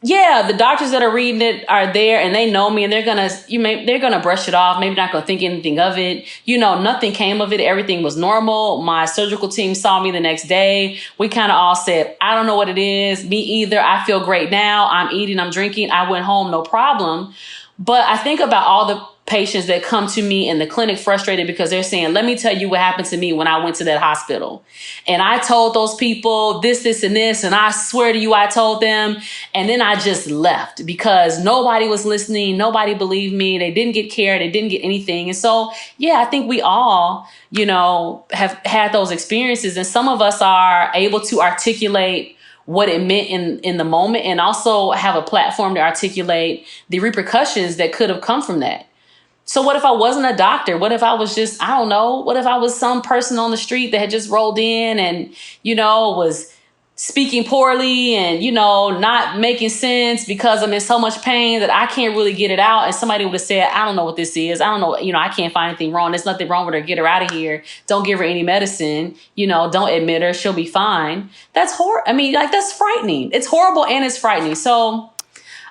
Yeah, the doctors that are reading it are there and they know me and they're gonna brush it off, maybe not gonna think anything of it. Nothing came of it. Everything was normal. My surgical team saw me the next day. We kind of all said, I don't know what it is. Me either. I feel great now. I'm eating, I'm drinking. I went home, no problem. But I think about all the patients that come to me in the clinic frustrated because they're saying, let me tell you what happened to me when I went to that hospital. And I told those people this, and this, and I swear to you, I told them. And then I just left because nobody was listening. Nobody believed me. They didn't get care. They didn't get anything. And so, yeah, I think we all, have had those experiences. And some of us are able to articulate what it meant in the moment and also have a platform to articulate the repercussions that could have come from that. So what if I wasn't a doctor? What if I was just, I don't know, what if I was some person on the street that had just rolled in and, was speaking poorly and, not making sense because I'm in so much pain that I can't really get it out. And somebody would have said, I don't know what this is. I don't know, I can't find anything wrong. There's nothing wrong with her. Get her out of here. Don't give her any medicine. Don't admit her. She'll be fine. That's horrible. I mean, that's frightening. It's horrible and it's frightening. So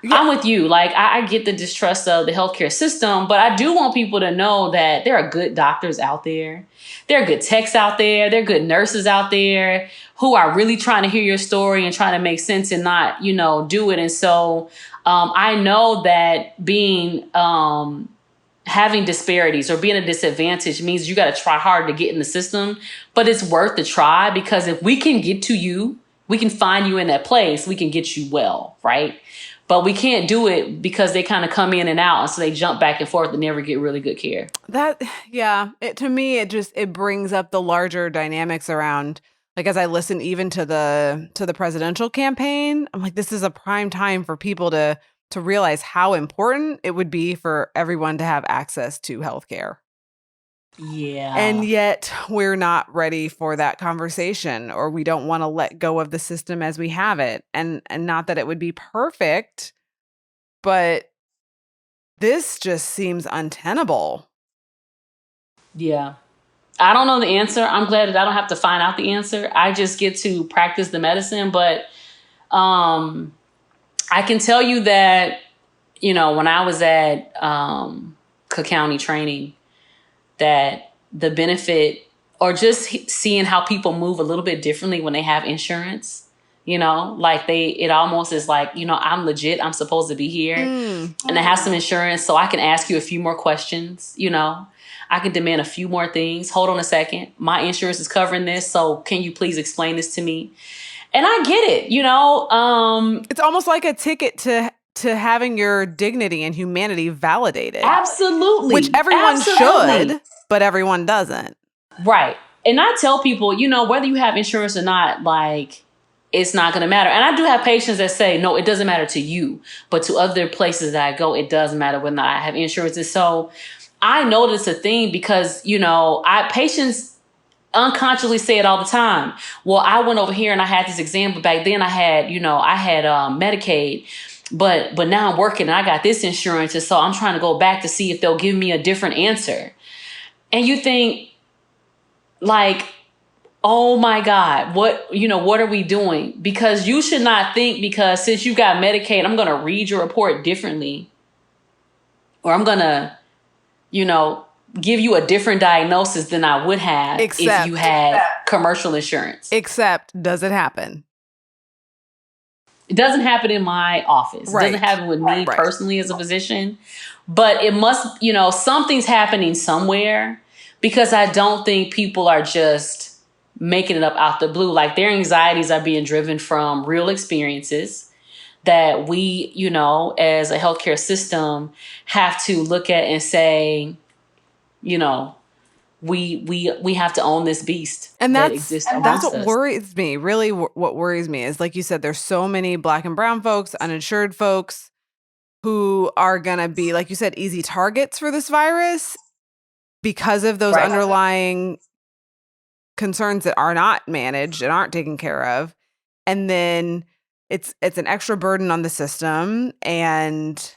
yeah. I'm with you. I get the distrust of the healthcare system, but I do want people to know that there are good doctors out there. There are good techs out there. There are good nurses out there who are really trying to hear your story and trying to make sense and not, do it. And so I know that having disparities or being a disadvantage means you got to try hard to get in the system, but it's worth the try because if we can get to you, we can find you in that place, we can get you well, right? But we can't do it because they kind of come in and out. And so they jump back and forth and never get really good care. To me, it brings up the larger dynamics around, as I listen even to the presidential campaign, I'm like, this is a prime time for people to realize how important it would be for everyone to have access to healthcare. Yeah. And yet we're not ready for that conversation, or we don't want to let go of the system as we have it. And not that it would be perfect, but this just seems untenable. Yeah. I don't know the answer. I'm glad that I don't have to find out the answer. I just get to practice the medicine. But I can tell you that, when I was at Cook County training, that the benefit or just seeing how people move a little bit differently when they have insurance, it almost is like, I'm legit. I'm supposed to be here and I have some insurance so I can ask you a few more questions, I can demand a few more things. Hold on a second. My insurance is covering this. So can you please explain this to me? And I get it, it's almost like a ticket to having your dignity and humanity validated. Absolutely. Which everyone should, but everyone doesn't. Right. And I tell people, whether you have insurance or not, it's not going to matter. And I do have patients that say, no, it doesn't matter to you. But to other places that I go, it does matter whether I have insurance. And so I know it's a thing because, patients unconsciously say it all the time. Well, I went over here and I had this exam, but back then I had Medicaid. But now I'm working and I got this insurance. And so I'm trying to go back to see if they'll give me a different answer. And you think oh my God, what are we doing? Because you should not think because since you got Medicaid, I'm going to read your report differently. Or I'm going to, give you a different diagnosis than I would have if you had commercial insurance. Except, does it happen? It doesn't happen in my office. Right. It doesn't happen with me personally as a physician. But it must, something's happening somewhere because I don't think people are just making it up out the blue. Their anxieties are being driven from real experiences that we, as a healthcare system have to look at and say, we have to own this beast that exists. That's what worries me. Really, what worries me is, like you said, there's so many Black and brown folks, uninsured folks who are going to be, like you said, easy targets for this virus because of those underlying concerns that are not managed and aren't taken care of. And then it's an extra burden on the system. And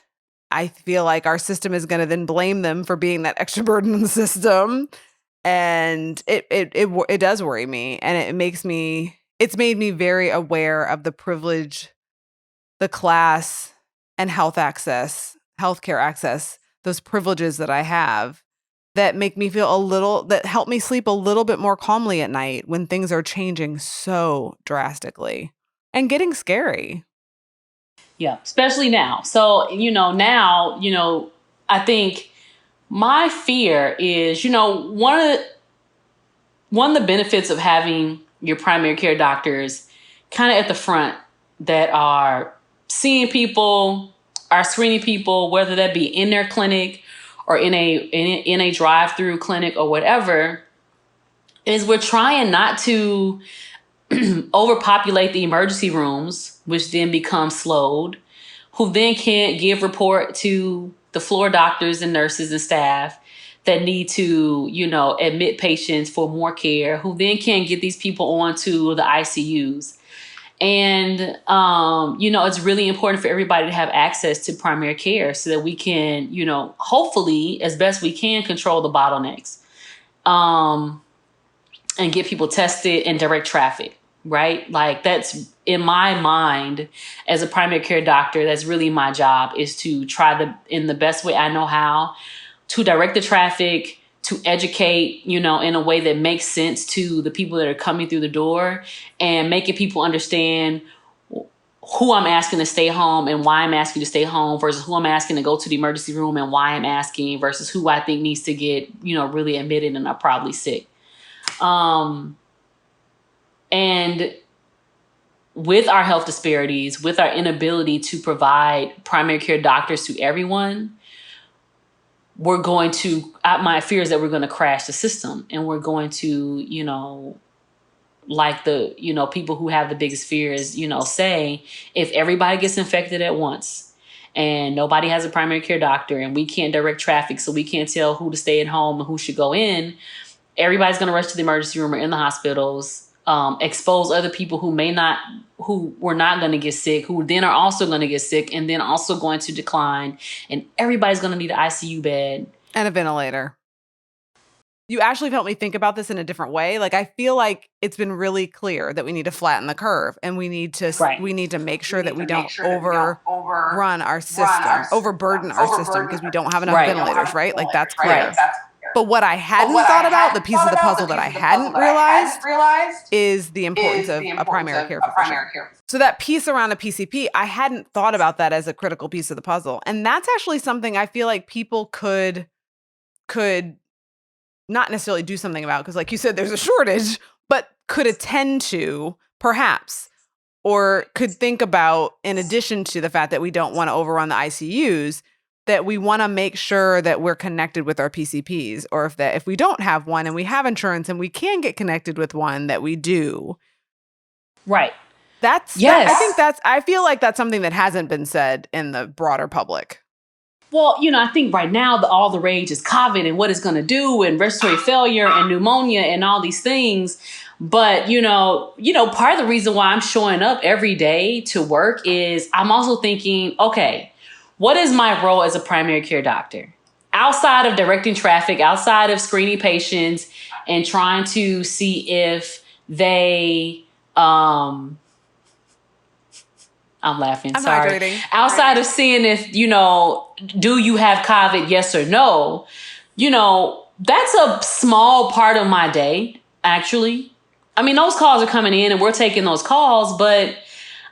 I feel like our system is going to then blame them for being that extra burden on the system. And it does worry me. And it's made me very aware of the privilege the class and healthcare access, those privileges that I have that make me feel that help me sleep a little bit more calmly at night when things are changing so drastically and getting scary. Yeah, especially now. So, now, I think my fear is, one of the benefits of having your primary care doctors kind of at the front that are seeing people, are screening people, whether that be in their clinic or in a drive-through clinic or whatever, is we're trying not to overpopulate the emergency rooms, which then become slowed, who then can't give report to the floor doctors and nurses and staff that need to, admit patients for more care, who then can't get these people onto the ICUs. And, it's really important for everybody to have access to primary care so that we can, hopefully, as best we can, control the bottlenecks, and get people tested and direct traffic, right? Like, that's, in my mind, as a primary care doctor, that's really my job, is to try in the best way I know how, to direct the traffic, to educate, in a way that makes sense to the people that are coming through the door, and making people understand who I'm asking to stay home and why I'm asking to stay home versus who I'm asking to go to the emergency room and why I'm asking versus who I think needs to get, really admitted and are probably sick. And with our health disparities, with our inability to provide primary care doctors to everyone, my fear is that we're going to crash the system, and we're going to, like the, people who have the biggest fears, say, if everybody gets infected at once and nobody has a primary care doctor and we can't direct traffic, so we can't tell who to stay at home and who should go in, everybody's going to rush to the emergency room or in the hospitals, expose other people who were not going to get sick, who then are also going to get sick and then also going to decline. And everybody's going to need an ICU bed. And a ventilator. You actually helped me think about this in a different way. Like, I feel like it's been really clear that we need to flatten the curve, and we need to make sure that we don't overburden our system because we don't have enough ventilators, right? Like, that's clear. But what I hadn't thought about, the piece of the puzzle that I hadn't realized, is the importance of a primary care physician. So that piece around a PCP, I hadn't thought about that as a critical piece of the puzzle. And that's actually something I feel like people could not necessarily do something about, because like you said, there's a shortage, but could attend to perhaps, or could think about, in addition to the fact that we don't want to overrun the ICUs, that we want to make sure that we're connected with our PCPs, or if we don't have one and we have insurance and we can get connected with one, that we do. Right. I feel like that's something that hasn't been said in the broader public. Well, I think right now all the rage is COVID and what it's going to do, and respiratory failure and pneumonia and all these things. But, part of the reason why I'm showing up every day to work is I'm also thinking, okay, what is my role as a primary care doctor? Outside of directing traffic, outside of screening patients and trying to see if they, I'm laughing. I'm sorry. hydrating. Outside of seeing if, do you have COVID? Yes or no? That's a small part of my day, actually. I mean, those calls are coming in and we're taking those calls, but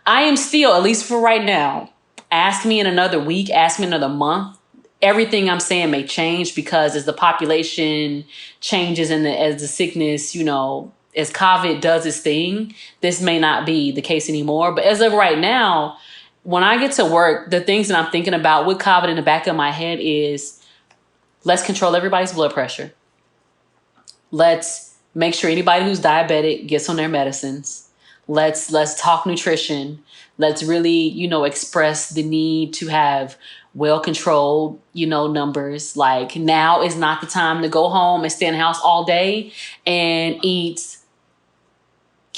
I am still, at least for right now, ask me in another week, ask me another month. Everything I'm saying may change, because as the population changes and as the sickness, as COVID does its thing, this may not be the case anymore. But as of right now, when I get to work, the things that I'm thinking about with COVID in the back of my head is, let's control everybody's blood pressure. Let's make sure anybody who's diabetic gets on their medicines. Let's talk nutrition. Let's really, express the need to have well-controlled, numbers. Like, now is not the time to go home and stay in the house all day and eat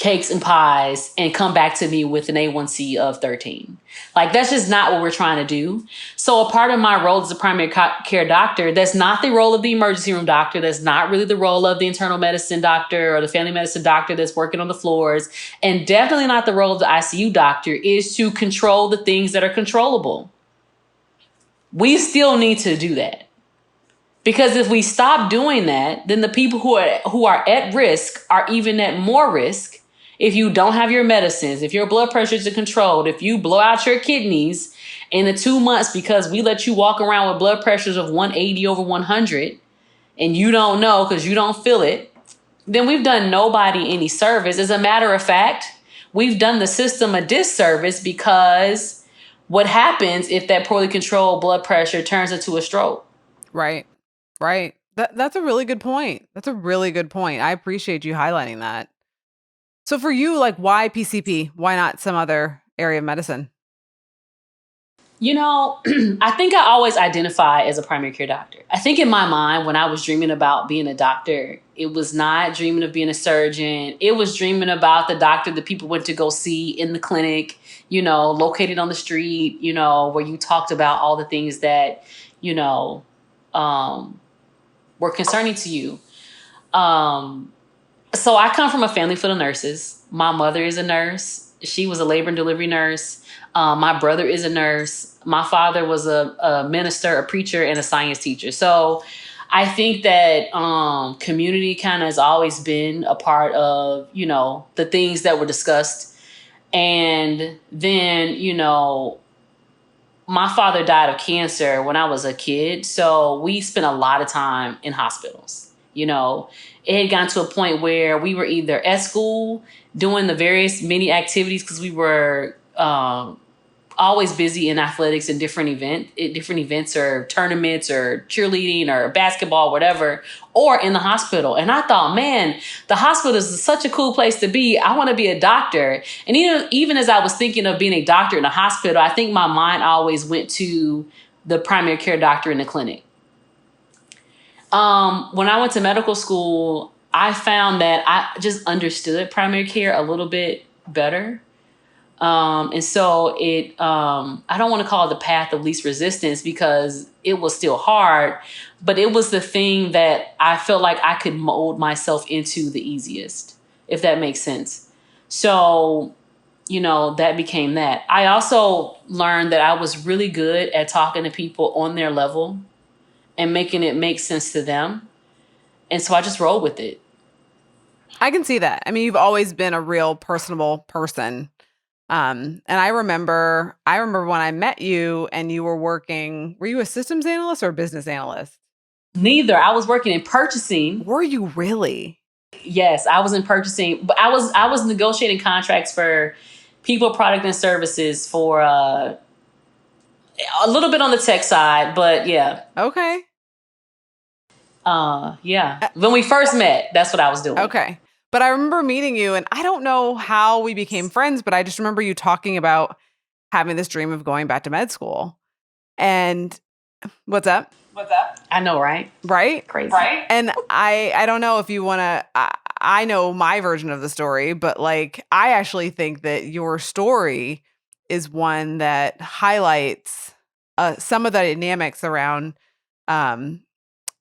cakes and pies and come back to me with an A1C of 13. Like, that's just not what we're trying to do. So a part of my role as a primary care doctor, that's not the role of the emergency room doctor. That's not really the role of the internal medicine doctor or the family medicine doctor that's working on the floors. And definitely not the role of the ICU doctor, is to control the things that are controllable. We still need to do that. Because if we stop doing that, then the people who are at risk are even at more risk. If you don't have your medicines, if your blood pressure isn't controlled, if you blow out your kidneys in the 2 months because we let you walk around with blood pressures of 180 over 100 and you don't know because you don't feel it, then we've done nobody any service. As a matter of fact, we've done the system a disservice, because what happens if that poorly controlled blood pressure turns into a stroke? Right. Right. That's a really good point. That's a really good point. I appreciate you highlighting that. So for you, like, why PCP? Why not some other area of medicine? You know, I think I always identify as a primary care doctor. I think in my mind, when I was dreaming about being a doctor, it was not dreaming of being a surgeon. It was dreaming about the doctor that people went to go see in the clinic, located on the street, where you talked about all the things that, were concerning to you. So I come from a family full of nurses. My mother is a nurse. She was a labor and delivery nurse. My brother is a nurse. My father was a minister, a preacher, and a science teacher. So I think that community kind of has always been a part of, the things that were discussed. And then, my father died of cancer when I was a kid. So we spent a lot of time in hospitals. It had gotten to a point where we were either at school doing the various many activities, because we were always busy in athletics and different events or tournaments or cheerleading or basketball, whatever, or in the hospital. And I thought, man, the hospital is such a cool place to be. I want to be a doctor. And even as I was thinking of being a doctor in a hospital, I think my mind always went to the primary care doctor in the clinic. When I went to medical school, I found that I just understood primary care a little bit better. And so I don't want to call it the path of least resistance, because it was still hard, but it was the thing that I felt like I could mold myself into the easiest, if that makes sense. So, that became that. I also learned that I was really good at talking to people on their level and making it make sense to them. And so I just rolled with it. I can see that. I mean, you've always been a real personable person. And I remember when I met you and you were you a systems analyst or a business analyst? Neither. I was working in purchasing. Were you really? Yes, I was in purchasing, but I was negotiating contracts for people, product, and services for a little bit on the tech side, but yeah. Okay. Yeah. When we first met, that's what I was doing. Okay. But I remember meeting you, and I don't know how we became friends, but I just remember you talking about having this dream of going back to med school. And what's up? I know, right? Right? Crazy. Right? And I don't know if you want to, I know my version of the story, but like, I actually think that your story is one that highlights some of the dynamics around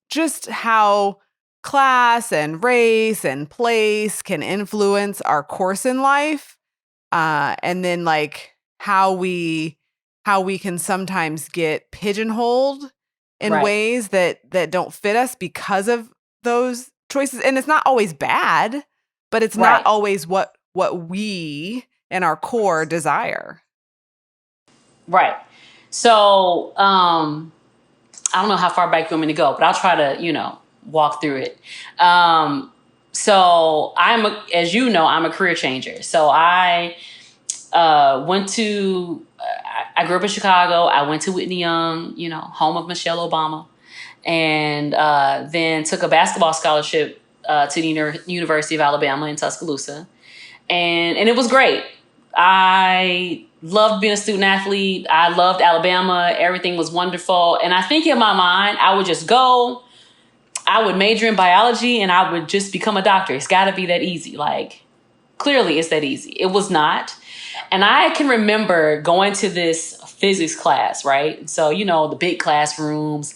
just how class and race and place can influence our course in life. And then like how we can sometimes get pigeonholed in ways that don't fit us because of those choices. And it's not always bad, but it's not always what we in our core desire. Right. So, I don't know how far back you want me to go, but I'll try to, walk through it. So as you know, I'm a career changer. So I I grew up in Chicago. I went to Whitney Young, home of Michelle Obama, and then took a basketball scholarship to the University of Alabama in Tuscaloosa. And it was great. I loved being a student athlete. I loved Alabama. Everything was wonderful. And I think in my mind, I would just go, I would major in biology, and I would just become a doctor. It's got to be that easy. Like, clearly it's that easy. It was not. And I can remember going to this physics class, right? So, the big classrooms,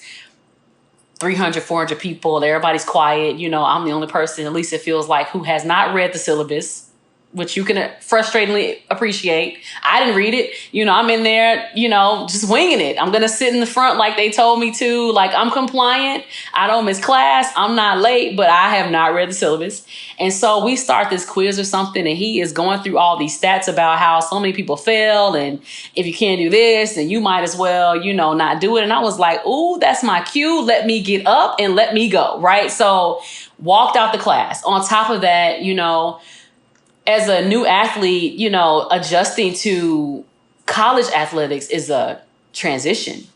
300, 400 people, everybody's quiet. I'm the only person, at least it feels like, who has not read the syllabus, which you can frustratingly appreciate. I didn't read it. I'm in there, just winging it. I'm going to sit in the front like they told me to. Like, I'm compliant. I don't miss class. I'm not late, but I have not read the syllabus. And so we start this quiz or something, and he is going through all these stats about how so many people fail. And if you can't do this, then you might as well, not do it. And I was like, ooh, that's my cue. Let me get up and let me go. Right. So walked out the class. On top of that, as a new athlete, adjusting to college athletics is a transition.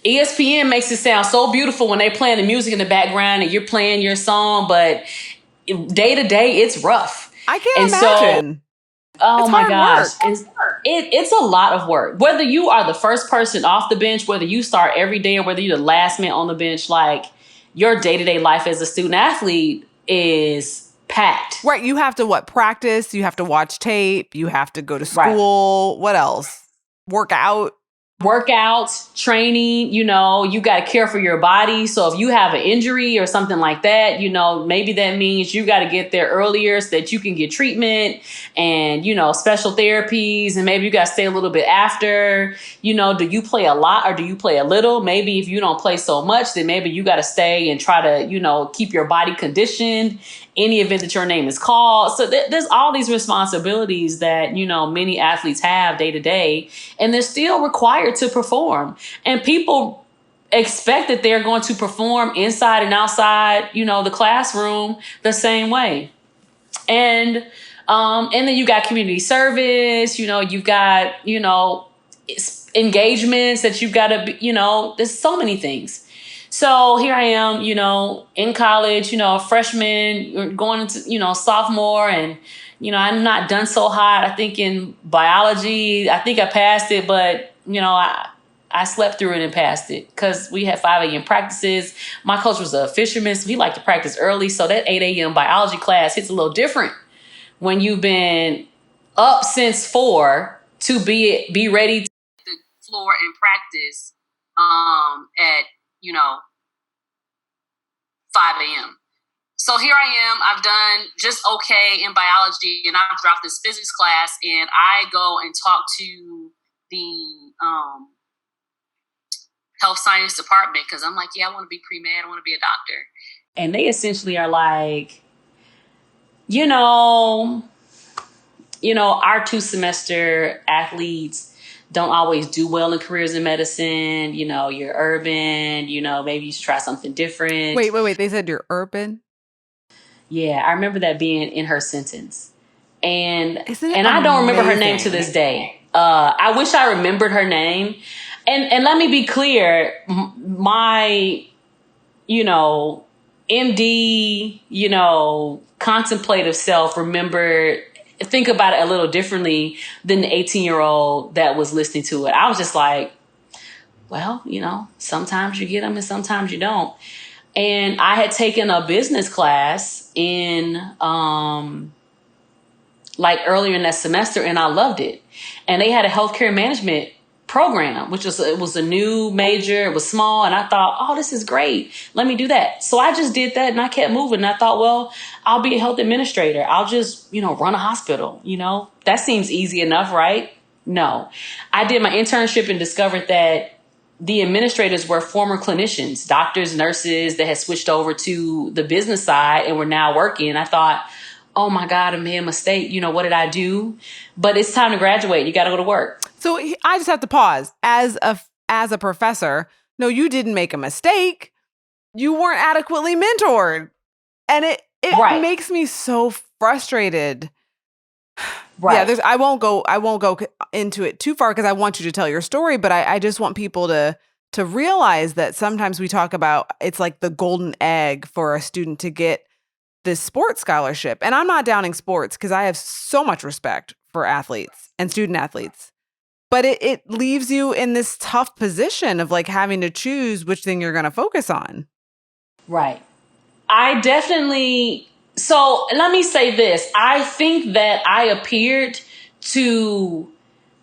ESPN makes it sound so beautiful when they're playing the music in the background and you're playing your song, but day to day, it's rough. I can't imagine. Oh my gosh. It's a lot of work. Whether you are the first person off the bench, whether you start every day, or whether you're the last man on the bench, like, your day-to-day life as a student athlete is packed. Right. You have to practice. You have to watch tape. You have to go to school. Right. What else? Workouts, training, you got to care for your body. So if you have an injury or something like that, maybe that means you got to get there earlier so that you can get treatment and, special therapies. And maybe you got to stay a little bit after. Do you play a lot or do you play a little? Maybe if you don't play so much, then maybe you got to stay and try to, keep your body conditioned any event that your name is called. So there's all these responsibilities that, many athletes have day to day, and they're still required to perform. And people expect that they're going to perform inside and outside, the classroom the same way. And then you got community service, you've got, engagements that you've got to be, there's so many things. So here I am, in college, freshman, going into, sophomore, and, I'm not done so hot. I think in biology, I think I passed it, but, I slept through it and passed it because we had 5 a.m. practices. My coach was a fisherman, so he liked to practice early. So that 8 a.m. biology class hits a little different when you've been up since 4 to be ready to hit the floor and practice at 5 a.m. So here I am. I've done just okay in biology, and I've dropped this physics class, and I go and talk to the health science department because I'm like, yeah, I want to be pre-med. I want to be a doctor. And they essentially are like, our 2-semester athletes don't always do well in careers in medicine. You're urban, maybe you should try something different. Wait. They said you're urban? Yeah, I remember that being in her sentence. And I don't remember her name to this day. I wish I remembered her name. And let me be clear, my, MD, contemplative self think about it a little differently than the 18-year-old that was listening to it. I was just like, well, sometimes you get them and sometimes you don't. And I had taken a business class in, earlier in that semester, and I loved it. And they had a healthcare management program, it was a new major. It was small. And I thought, oh, this is great. Let me do that. So I just did that and I kept moving. And I thought, well, I'll be a health administrator. I'll just, run a hospital. That seems easy enough, right? No. I did my internship and discovered that the administrators were former clinicians, doctors, nurses that had switched over to the business side and were now working. I thought, oh my God, I made a mistake. What did I do? But it's time to graduate. You got to go to work. So I just have to pause. As a professor, no, you didn't make a mistake. You weren't adequately mentored. And it right. makes me so frustrated. Right. Yeah, I won't go into it too far because I want you to tell your story, but I just want people to realize that sometimes we talk about it's like the golden egg for a student to get this sports scholarship. And I'm not downing sports because I have so much respect for athletes and student athletes. But it leaves you in this tough position of having to choose which thing you're going to focus on. Right. I definitely So let me say this. I think that I appeared to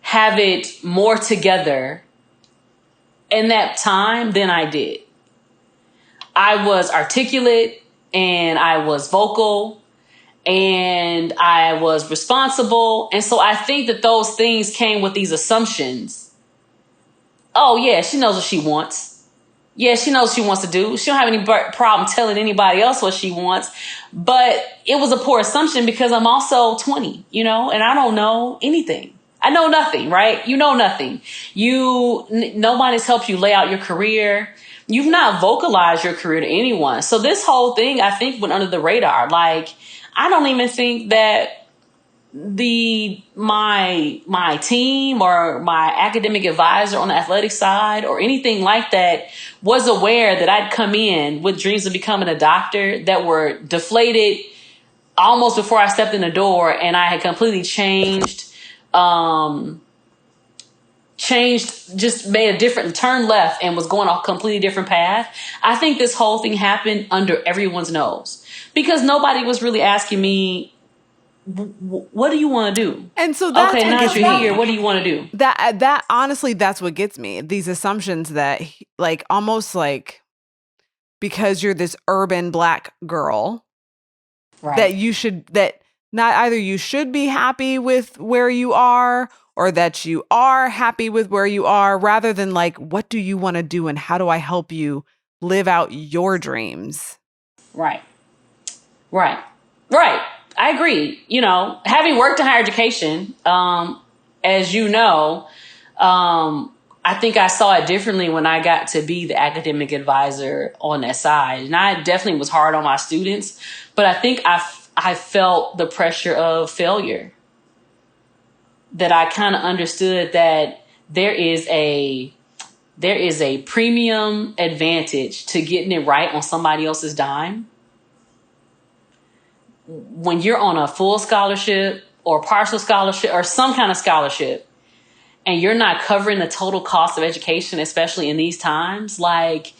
have it more together in that time than I did. I was articulate and I was vocal and I was responsible. And so I think that those things came with these assumptions. Oh, yeah, she knows what she wants. Yeah, she knows what she wants to do. She don't have any problem telling anybody else what she wants. But it was a poor assumption because I'm also 20, and I don't know anything. I know nothing, right? You know nothing. Nobody's helped you lay out your career. You've not vocalized your career to anyone. So this whole thing, I think, went under the radar. Like, I don't even think that my team or my academic advisor on the athletic side or anything like that was aware that I'd come in with dreams of becoming a doctor that were deflated almost before I stepped in the door, and I had completely just made a different turn left and was going a completely different path. I think this whole thing happened under everyone's nose because nobody was really asking me, what do you want to do? And so that's okay, now that you're here, what do you want to do? That honestly, that's what gets me. These assumptions that like almost like because you're this urban Black girl, right, that not either you should be happy with where you are or that you are happy with where you are, rather than like, what do you want to do and how do I help you live out your dreams? right. I agree. Having worked in higher education, as you know, I think I saw it differently when I got to be the academic advisor on that side. And I definitely was hard on my students, but I think I felt the pressure of failure. That I kind of understood that there is a premium advantage to getting it right on somebody else's dime. When you're on a full scholarship or partial scholarship or some kind of scholarship and you're not covering the total cost of education, especially in these times, like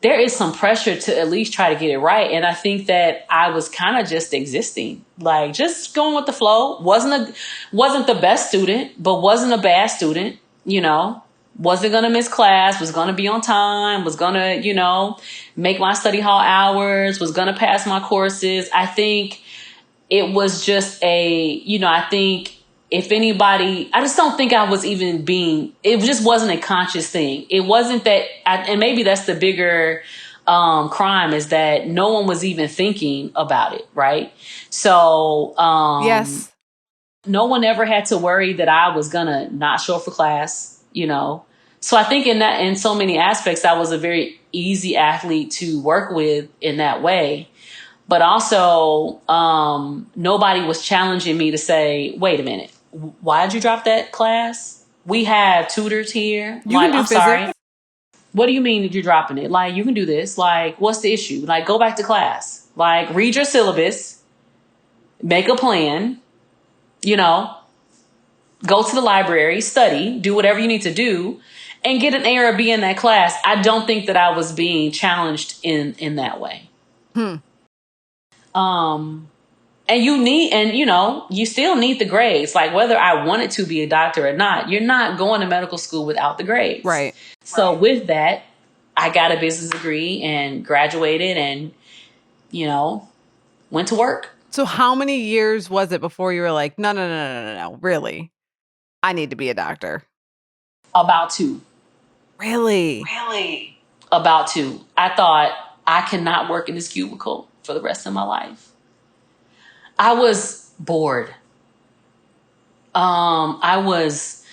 there is some pressure to at least try to get it right. And I think that I was kind of just existing, like just going with the flow. Wasn't the best student, but wasn't a bad student, wasn't going to miss class, was going to be on time, was going to, make my study hall hours, was going to pass my courses. I think it was just I think if anybody, I just don't think I was even it just wasn't a conscious thing. It wasn't that, and maybe that's the bigger crime, is that no one was even thinking about it, right? So, Yes. No one ever had to worry that I was gonna not show up for class, So I think in so many aspects, I was a very easy athlete to work with in that way. But also, nobody was challenging me to say, wait a minute, why did you drop that class? We have tutors here. You can do I'm physics. sorry. What do you mean that you're dropping it? Like, you can do this. Like, what's the issue? Like, go back to class. Like, read your syllabus, make a plan, go to the library, study, do whatever you need to do, and get an A or a B in that class. I don't think that I was being challenged in that way. And you still need the grades. Like whether I wanted to be a doctor or not, you're not going to medical school without the grades. Right. So with that, I got a business degree and graduated and, went to work. So how many years was it before you were like, no, really? I need to be a doctor? About 2. Really? About 2. I thought I cannot work in this cubicle for the rest of my life. I was bored. I was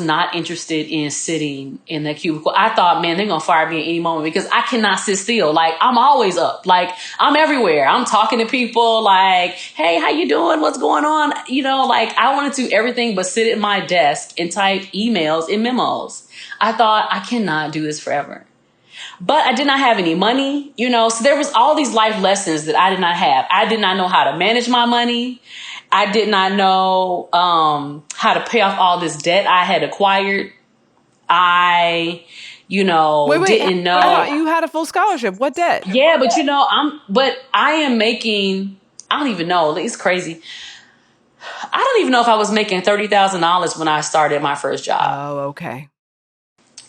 not interested in sitting in that cubicle. I thought, man, they're going to fire me at any moment because I cannot sit still. Like, I'm always up. Like, I'm everywhere. I'm talking to people like, hey, how you doing? What's going on? Like, I wanted to do everything but sit at my desk and type emails and memos. I thought, I cannot do this forever. But I did not have any money, so there was all these life lessons that I did not have. I did not know how to manage my money. I did not know how to pay off all this debt I had acquired. I, didn't know. I thought you had a full scholarship. What debt? Yeah, but I am making I don't even know. It's crazy. I don't even know if I was making $30,000 when I started my first job. Oh, okay.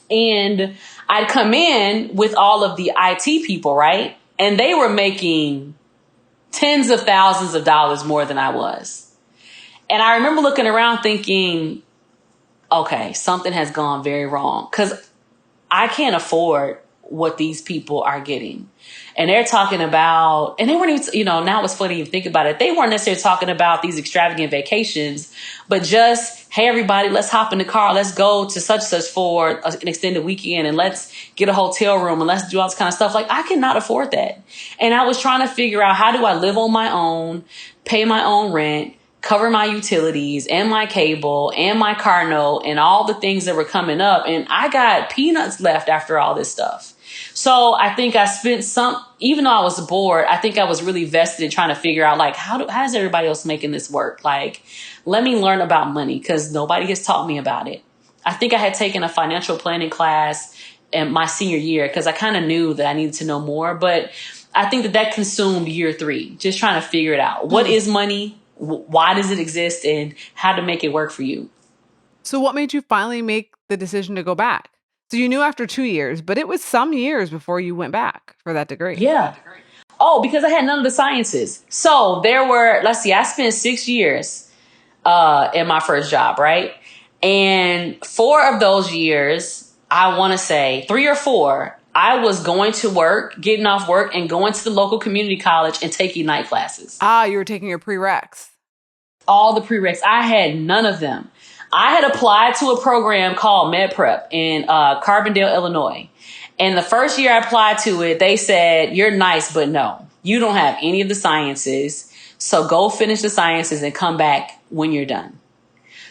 And I'd come in with all of the IT people, right? And they were making tens of thousands of dollars more than I was. And I remember looking around thinking, okay, something has gone very wrong, because I can't afford what these people are getting. And they're talking about, and they weren't even, now it's funny to think about it. They weren't necessarily talking about these extravagant vacations, but just, hey, everybody, let's hop in the car. Let's go to such and such for an extended weekend, and let's get a hotel room, and let's do all this kind of stuff. Like, I cannot afford that. And I was trying to figure out, how do I live on my own, pay my own rent, cover my utilities and my cable and my car note and all the things that were coming up. And I got peanuts left after all this stuff. So I think I spent even though I was bored, I think I was really vested in trying to figure out, like, how is everybody else making this work? Like, let me learn about money, because nobody has taught me about it. I think I had taken a financial planning class in my senior year, because I kind of knew that I needed to know more. But I think that consumed year 3, just trying to figure it out. What is money? Why does it exist, and how to make it work for you? So what made you finally make the decision to go back? So you knew after 2 years, but it was some years before you went back for that degree. Yeah. Oh, because I had none of the sciences. So there were, let's see, I spent 6 years in my first job, right? And 4 of those years, I want to say 3 or 4, I was going to work, getting off work, and going to the local community college and taking night classes. You were taking your prereqs. All the prereqs. I had none of them. I had applied to a program called Med Prep in Carbondale, Illinois. And the first year I applied to it, they said, you're nice, but no, you don't have any of the sciences. So go finish the sciences and come back when you're done.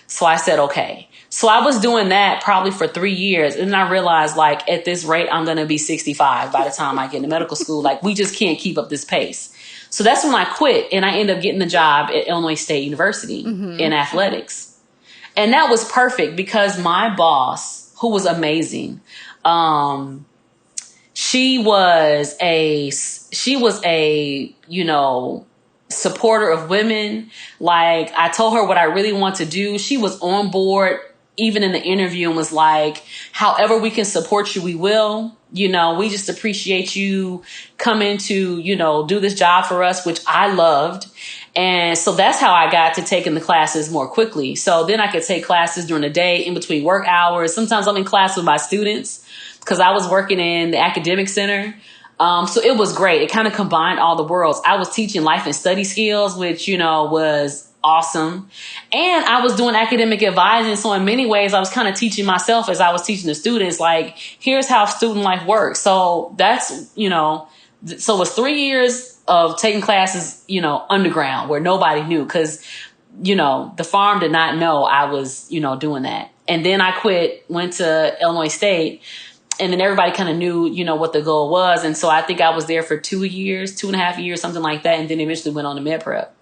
So I said, okay. So I was doing that probably for 3 years. And then I realized, like, at this rate, I'm going to be 65 by the time I get into medical school. Like, we just can't keep up this pace. So that's when I quit, and I ended up getting the job at Illinois State University in athletics. And that was perfect, because my boss, who was amazing, she was a supporter of women. Like, I told her what I really want to do. She was on board, even in the interview, and was like, however we can support you, we will. We just appreciate you coming to, do this job for us, which I loved. And so that's how I got to taking the classes more quickly. So then I could take classes during the day in between work hours. Sometimes I'm in class with my students, because I was working in the academic center. So it was great. It kind of combined all the worlds. I was teaching life and study skills, which, was awesome. And I was doing academic advising. So in many ways, I was kind of teaching myself as I was teaching the students, like, here's how student life works. So that's, so it was 3 years of taking classes, underground, where nobody knew, because, the farm did not know I was, doing that. And then I quit, went to Illinois State, and then everybody kind of knew, what the goal was. And so I think I was there for 2 years, 2.5 years, something like that. And then eventually went on to Med Prep.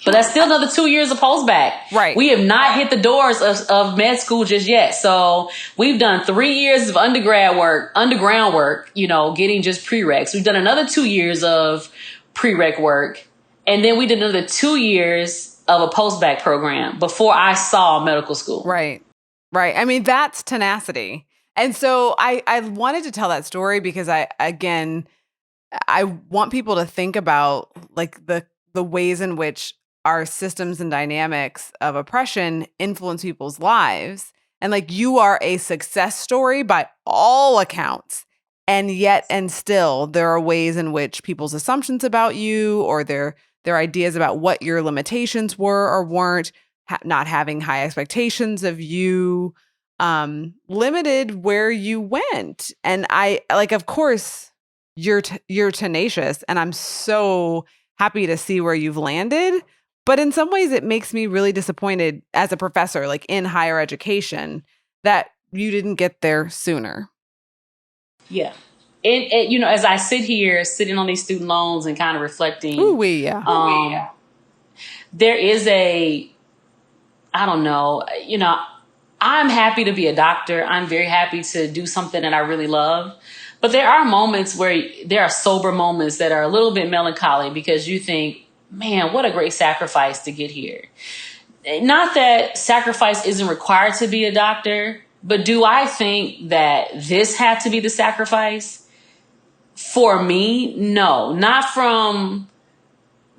But that's still another 2 years of post-bac. Right. We have not hit the doors of med school just yet. So we've done 3 years of underground work, getting just prereqs. We've done another 2 years of prereq work. And then we did another 2 years of a post-bac program before I saw medical school. Right. Right. I mean, that's tenacity. And so I wanted to tell that story because I want people to think about, like, the ways in which our systems and dynamics of oppression influence people's lives. And, like, you are a success story by all accounts. And yet, and still, there are ways in which people's assumptions about you, or their ideas about what your limitations were or weren't, not having high expectations of you, limited where you went. And of course, you're tenacious, and I'm so happy to see where you've landed. But in some ways, it makes me really disappointed as a professor, like in higher education, that you didn't get there sooner. Yeah. And as I sit here, sitting on these student loans and kind of reflecting, there is I don't know, I'm happy to be a doctor. I'm very happy to do something that I really love. But there are moments where there are sober moments that are a little bit melancholy, because you think, man, what a great sacrifice to get here. Not that sacrifice isn't required to be a doctor, but do I think that this had to be the sacrifice? For me, no, not from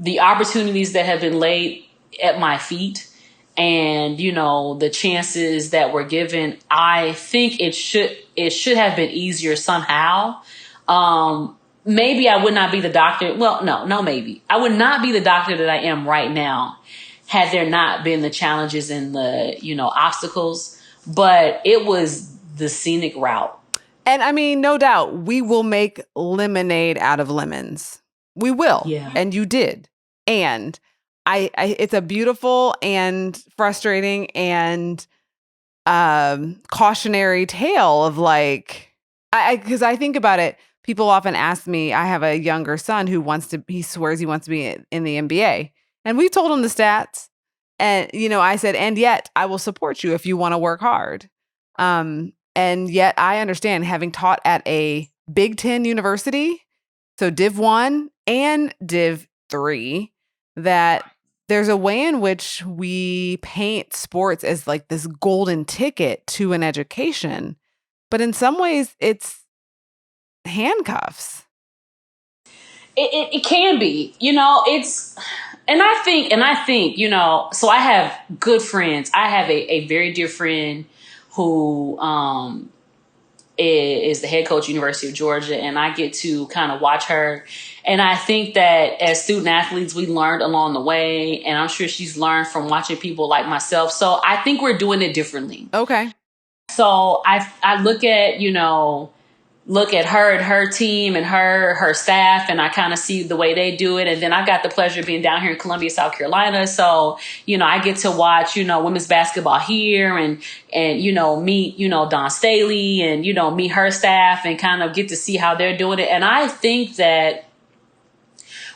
the opportunities that have been laid at my feet and, you know, the chances that were given. I think it should have been easier somehow. Maybe I would not be the doctor. Well, no, maybe I would not be the doctor that I am right now had there not been the challenges and the, you know, obstacles, but it was the scenic route. And I mean, no doubt, we will make lemonade out of lemons. We will. Yeah. And you did. And I it's a beautiful and frustrating and cautionary tale of like, because I think about it, people often ask me, I have a younger son who he swears he wants to be in the NBA. And we told him the stats. And, you know, I said, and yet I will support you if you want to work hard. And yet I understand, having taught at a Big Ten university, so Div 1 and Div 3, that there's a way in which we paint sports as like this golden ticket to an education. But in some ways, it's handcuffs. It can be, you know, and I think, you know, so I have good friends. I have a very dear friend who is the head coach, University of Georgia, and I get to kind of watch her. And I think that as student athletes, we learned along the way, and I'm sure she's learned from watching people like myself. So I think we're doing it differently. Okay. So I look at, you know, her and her team and her staff, and I kind of see the way they do it. And then I got the pleasure of being down here in Columbia, South Carolina. So, you know, I get to watch, you know, women's basketball here and, you know, meet, you know, Dawn Staley and, you know, meet her staff and kind of get to see how they're doing it. And I think that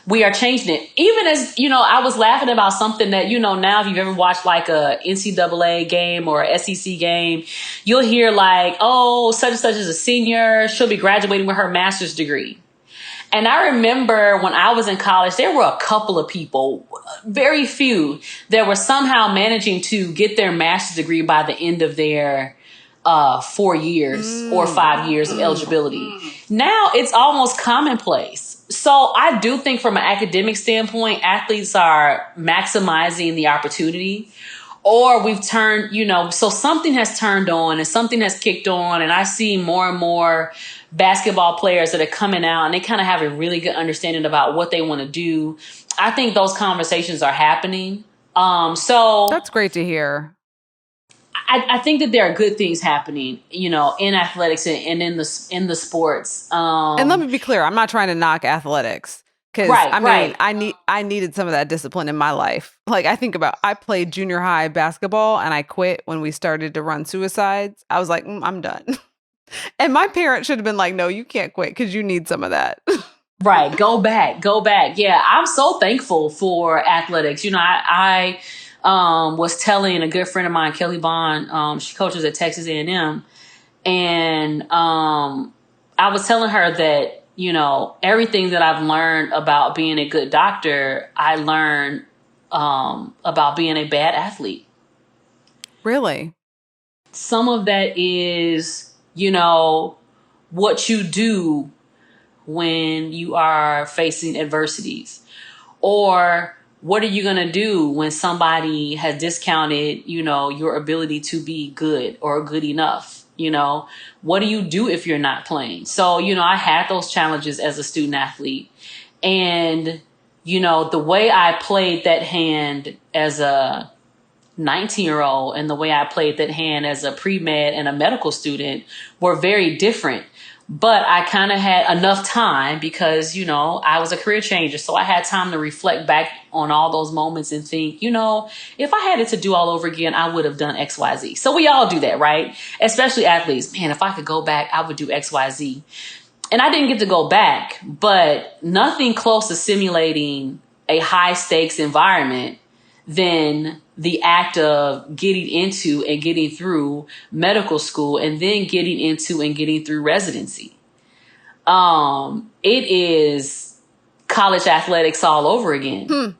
we are changing it. Even as, you know, I was laughing about something that, you know, now if you've ever watched like a NCAA game or a SEC game, you'll hear like, oh, such and such is a senior. She'll be graduating with her master's degree. And I remember when I was in college, there were a couple of people, very few, that were somehow managing to get their master's degree by the end of their 4 years or 5 years of eligibility. Now it's almost commonplace. So I do think from an academic standpoint, athletes are maximizing the opportunity, or we've turned, you know, so something has turned on and something has kicked on. And I see more and more basketball players that are coming out and they kind of have a really good understanding about what they want to do. I think those conversations are happening. So that's great to hear. I think that there are good things happening, you know, in athletics and in the sports. And let me be clear, I'm not trying to knock athletics, because I needed some of that discipline in my life. Like I played junior high basketball and I quit when we started to run suicides. I was like, I'm done. And my parents should have been like, no, you can't quit because you need some of that. Right. Go back. Yeah. I'm so thankful for athletics. You know, I was telling a good friend of mine, Kelly Bond, she coaches at Texas A&M. And I was telling her that, you know, everything that I've learned about being a good doctor, I learned about being a bad athlete. Really? Some of that is, you know, what you do when you are facing adversities, or what are you going to do when somebody has discounted, you know, your ability to be good or good enough? You know, what do you do if you're not playing? So, you know, I had those challenges as a student athlete. And, you know, the way I played that hand as a 19-year-old and the way I played that hand as a pre-med and a medical student were very different. But I kind of had enough time because, you know, I was a career changer. So I had time to reflect back on all those moments and think, you know, if I had it to do all over again, I would have done X, Y, Z. So we all do that, right? Especially athletes. Man, if I could go back, I would do X, Y, Z. And I didn't get to go back, but nothing close to simulating a high stakes environment than the act of getting into and getting through medical school and then getting into and getting through residency. It is college athletics all over again.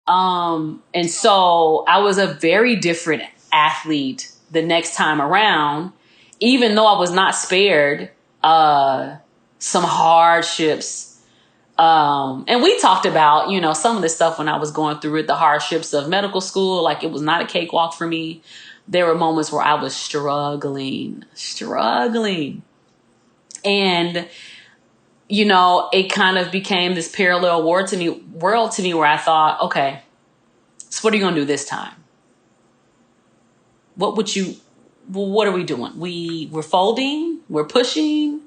And so I was a very different athlete the next time around, even though I was not spared some hardships. And we talked about, some of this stuff when I was going through it, the hardships of medical school. Like, it was not a cakewalk for me. There were moments where I was struggling. And, it kind of became this parallel world to me where I thought, okay, so what are you going to do this time? What are we doing? We're folding, we're pushing.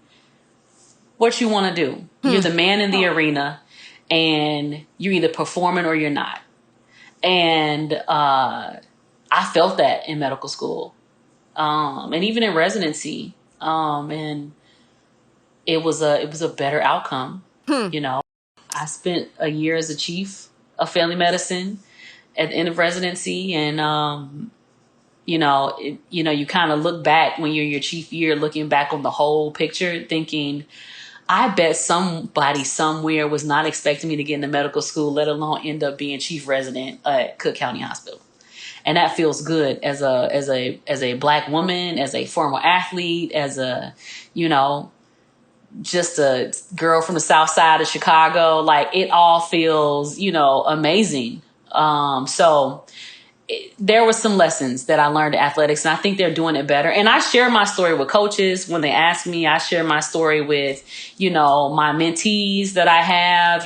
What you want to do? You're the man in the arena, and you're either performing or you're not. And I felt that in medical school, and even in residency. And it was a better outcome. I spent a year as a chief of family medicine at the end of residency, and you kind of look back when you're in your chief year, looking back on the whole picture, thinking, I bet somebody somewhere was not expecting me to get into medical school, let alone end up being chief resident at Cook County Hospital. And that feels good as a Black woman, as a former athlete, as a, just a girl from the South Side of Chicago. Like, it all feels, amazing. So there were some lessons that I learned in athletics, and I think they're doing it better. And I share my story with coaches when they ask me. I share my story with, my mentees that I have.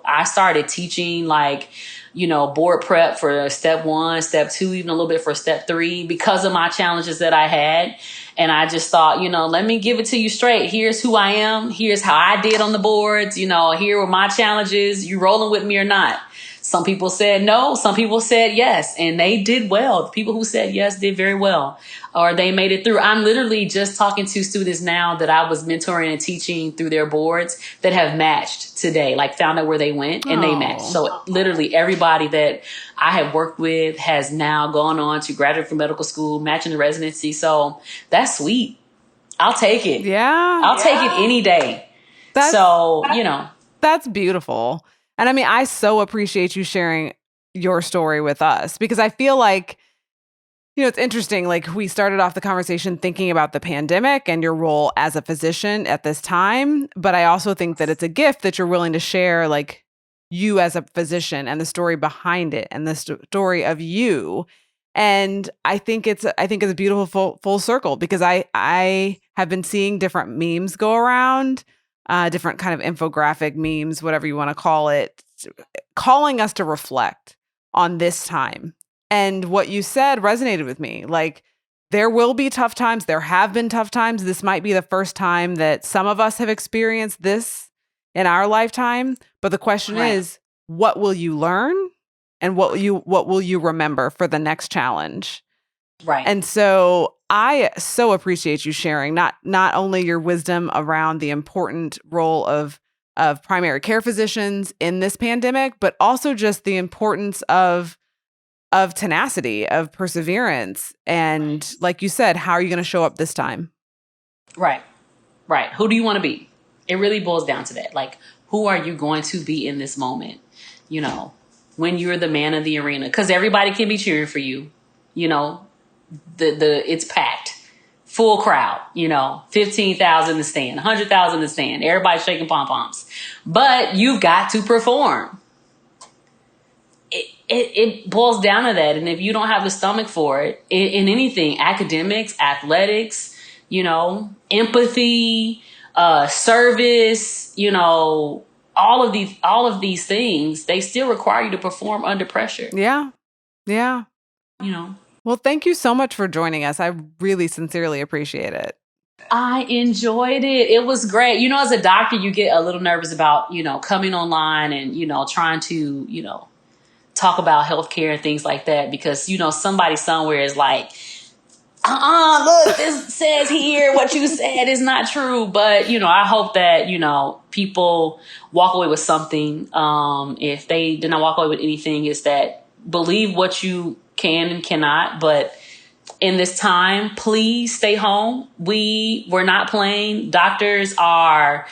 I started teaching board prep for step 1, step 2, even a little bit for step 3 because of my challenges that I had. And I just thought, let me give it to you straight. Here's who I am. Here's how I did on the boards. Here were my challenges. You rolling with me or not? Some people said no. Some people said yes. And they did well. The people who said yes did very well, or they made it through. I'm literally just talking to students now that I was mentoring and teaching through their boards that have matched today, like found out where they went and they matched. So literally everybody that I have worked with has now gone on to graduate from medical school, matching the residency. So that's sweet. I'll take it. Yeah. I'll take it any day. That's beautiful. And I mean, I so appreciate you sharing your story with us, because I feel like, it's interesting. Like, we started off the conversation thinking about the pandemic and your role as a physician at this time. But I also think that it's a gift that you're willing to share, like, you as a physician and the story behind it and the story of you. And I think it's a beautiful full circle, because I have been seeing different memes go around, different kind of infographic memes, whatever you want to call it, calling us to reflect on this time. And what you said resonated with me. Like, there will be tough times. There have been tough times. This might be the first time that some of us have experienced this in our lifetime. But the question is, what will you learn? And what will you remember for the next challenge? Right. And so I so appreciate you sharing not only your wisdom around the important role of primary care physicians in this pandemic, but also just the importance of tenacity, of perseverance. And like you said, how are you going to show up this time? Right. Who do you want to be? It really boils down to that. Like, who are you going to be in this moment? When you're the man of the arena, because everybody can be cheering for you. It's packed, full crowd. 15,000 in the stand, 100,000 in the stand. Everybody's shaking pom poms, but you've got to perform. It boils down to that, and if you don't have the stomach for it in anything, academics, athletics, empathy, service, all of these things, they still require you to perform under pressure. Yeah. Well, thank you so much for joining us. I really sincerely appreciate it. I enjoyed it. It was great. As a doctor, you get a little nervous about, coming online and, trying to, talk about healthcare and things like that, because, somebody somewhere is like, look, this says here what you said is not true. But, I hope that, people walk away with something. If they did not walk away with anything, is that believe what you can and cannot. But in this time, please stay home. We're not playing. Doctors are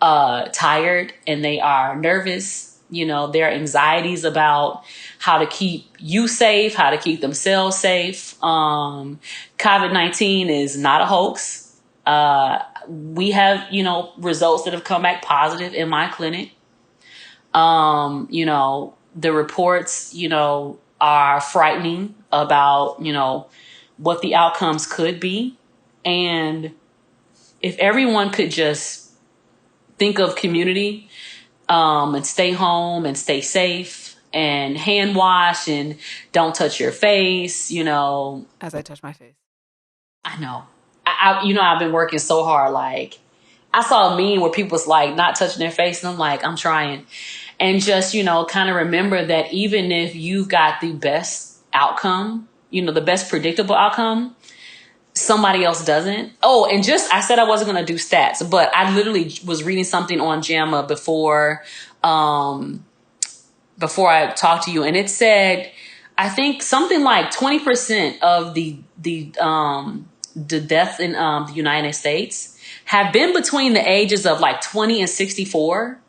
tired and they are nervous. their anxieties about how to keep you safe, how to keep themselves safe. COVID-19 is not a hoax. We have, results that have come back positive in my clinic. The reports, are frightening about, what the outcomes could be. And if everyone could just think of community, and stay home and stay safe and hand wash and don't touch your face, As I touch my face. I know. I've been working so hard. Like, I saw a meme where people's like not touching their face, and I'm like, I'm trying. And just, kind of remember that even if you've got the best outcome, the best predictable outcome, somebody else doesn't. Oh, and I said I wasn't going to do stats, but I literally was reading something on JAMA before I talked to you. And it said, I think something like 20% of the deaths in the United States have been between the ages of like 20 and 64.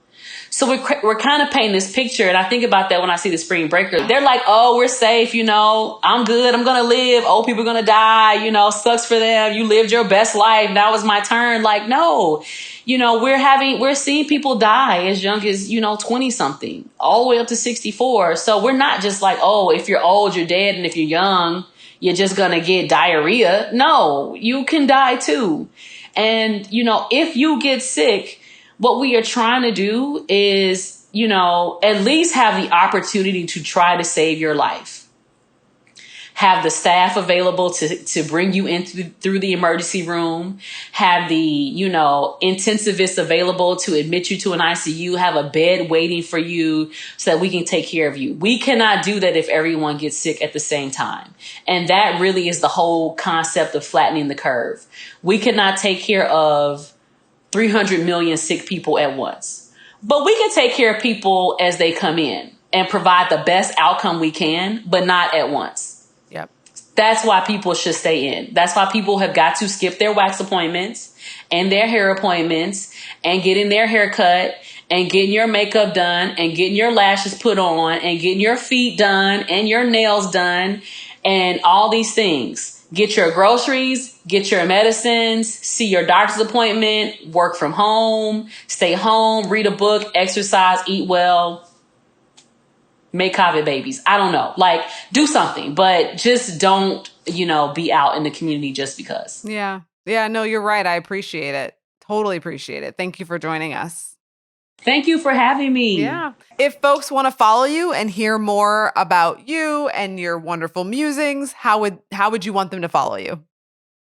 So we're kind of painting this picture, and I think about that when I see the spring breakers. They're like, oh, we're safe, I'm good, I'm going to live, old people are going to die, sucks for them, you lived your best life, now it's my turn. Like, no, we're seeing people die as young as, 20 something, all the way up to 64. So we're not just like, oh, if you're old, you're dead, and if you're young, you're just going to get diarrhea. No, you can die too. And, if you get sick, what we are trying to do is, at least have the opportunity to try to save your life. Have the staff available to bring you in through the emergency room. Have the, intensivists available to admit you to an ICU. Have a bed waiting for you so that we can take care of you. We cannot do that if everyone gets sick at the same time. And that really is the whole concept of flattening the curve. We cannot take care of 300 million sick people at once. But we can take care of people as they come in and provide the best outcome we can, but not at once. Yep. That's why people should stay in. That's why people have got to skip their wax appointments and their hair appointments and getting their hair cut and getting your makeup done and getting your lashes put on and getting your feet done and your nails done and all these things. Get your groceries, get your medicines, see your doctor's appointment, work from home, stay home, read a book, exercise, eat well, make COVID babies. I don't know. Like, do something, but just don't, be out in the community just because. Yeah. Yeah, no, you're right. I appreciate it. Totally appreciate it. Thank you for joining us. Thank you for having me. Yeah. If folks want to follow you and hear more about you and your wonderful musings, how would you want them to follow you?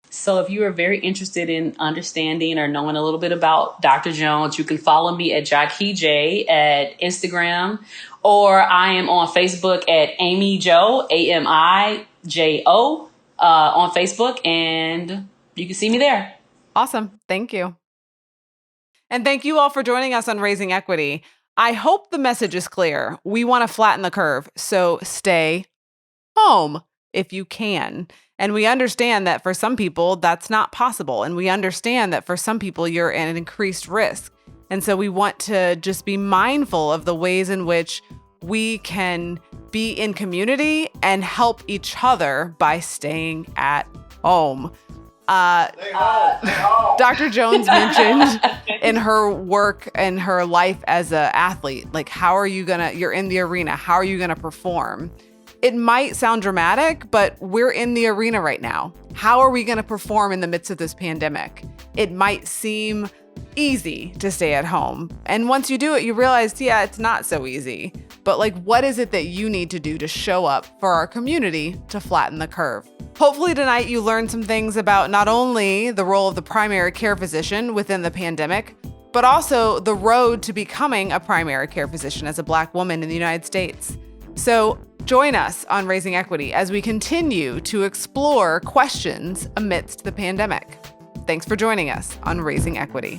So if you are very interested in understanding or knowing a little bit about Dr. Jones, you can follow me at Jaqui J at Instagram, or I am on Facebook at Amy Jo, AMIJO, on Facebook, and you can see me there. Awesome. Thank you. And thank you all for joining us on Raising Equity. I hope the message is clear. We want to flatten the curve, so stay home if you can. And we understand that for some people, that's not possible. And we understand that for some people, you're at an increased risk. And so we want to just be mindful of the ways in which we can be in community and help each other by staying at home. Dr. Jones mentioned in her work and her life as an athlete, like, you're in the arena, how are you going to perform? It might sound dramatic, but we're in the arena right now. How are we going to perform in the midst of this pandemic? It might seem easy to stay at home. And once you do it, you realize, yeah, it's not so easy. But like, what is it that you need to do to show up for our community to flatten the curve? Hopefully tonight you learned some things about not only the role of the primary care physician within the pandemic, but also the road to becoming a primary care physician as a Black woman in the United States. So join us on Raising Equity as we continue to explore questions amidst the pandemic. Thanks for joining us on Raising Equity.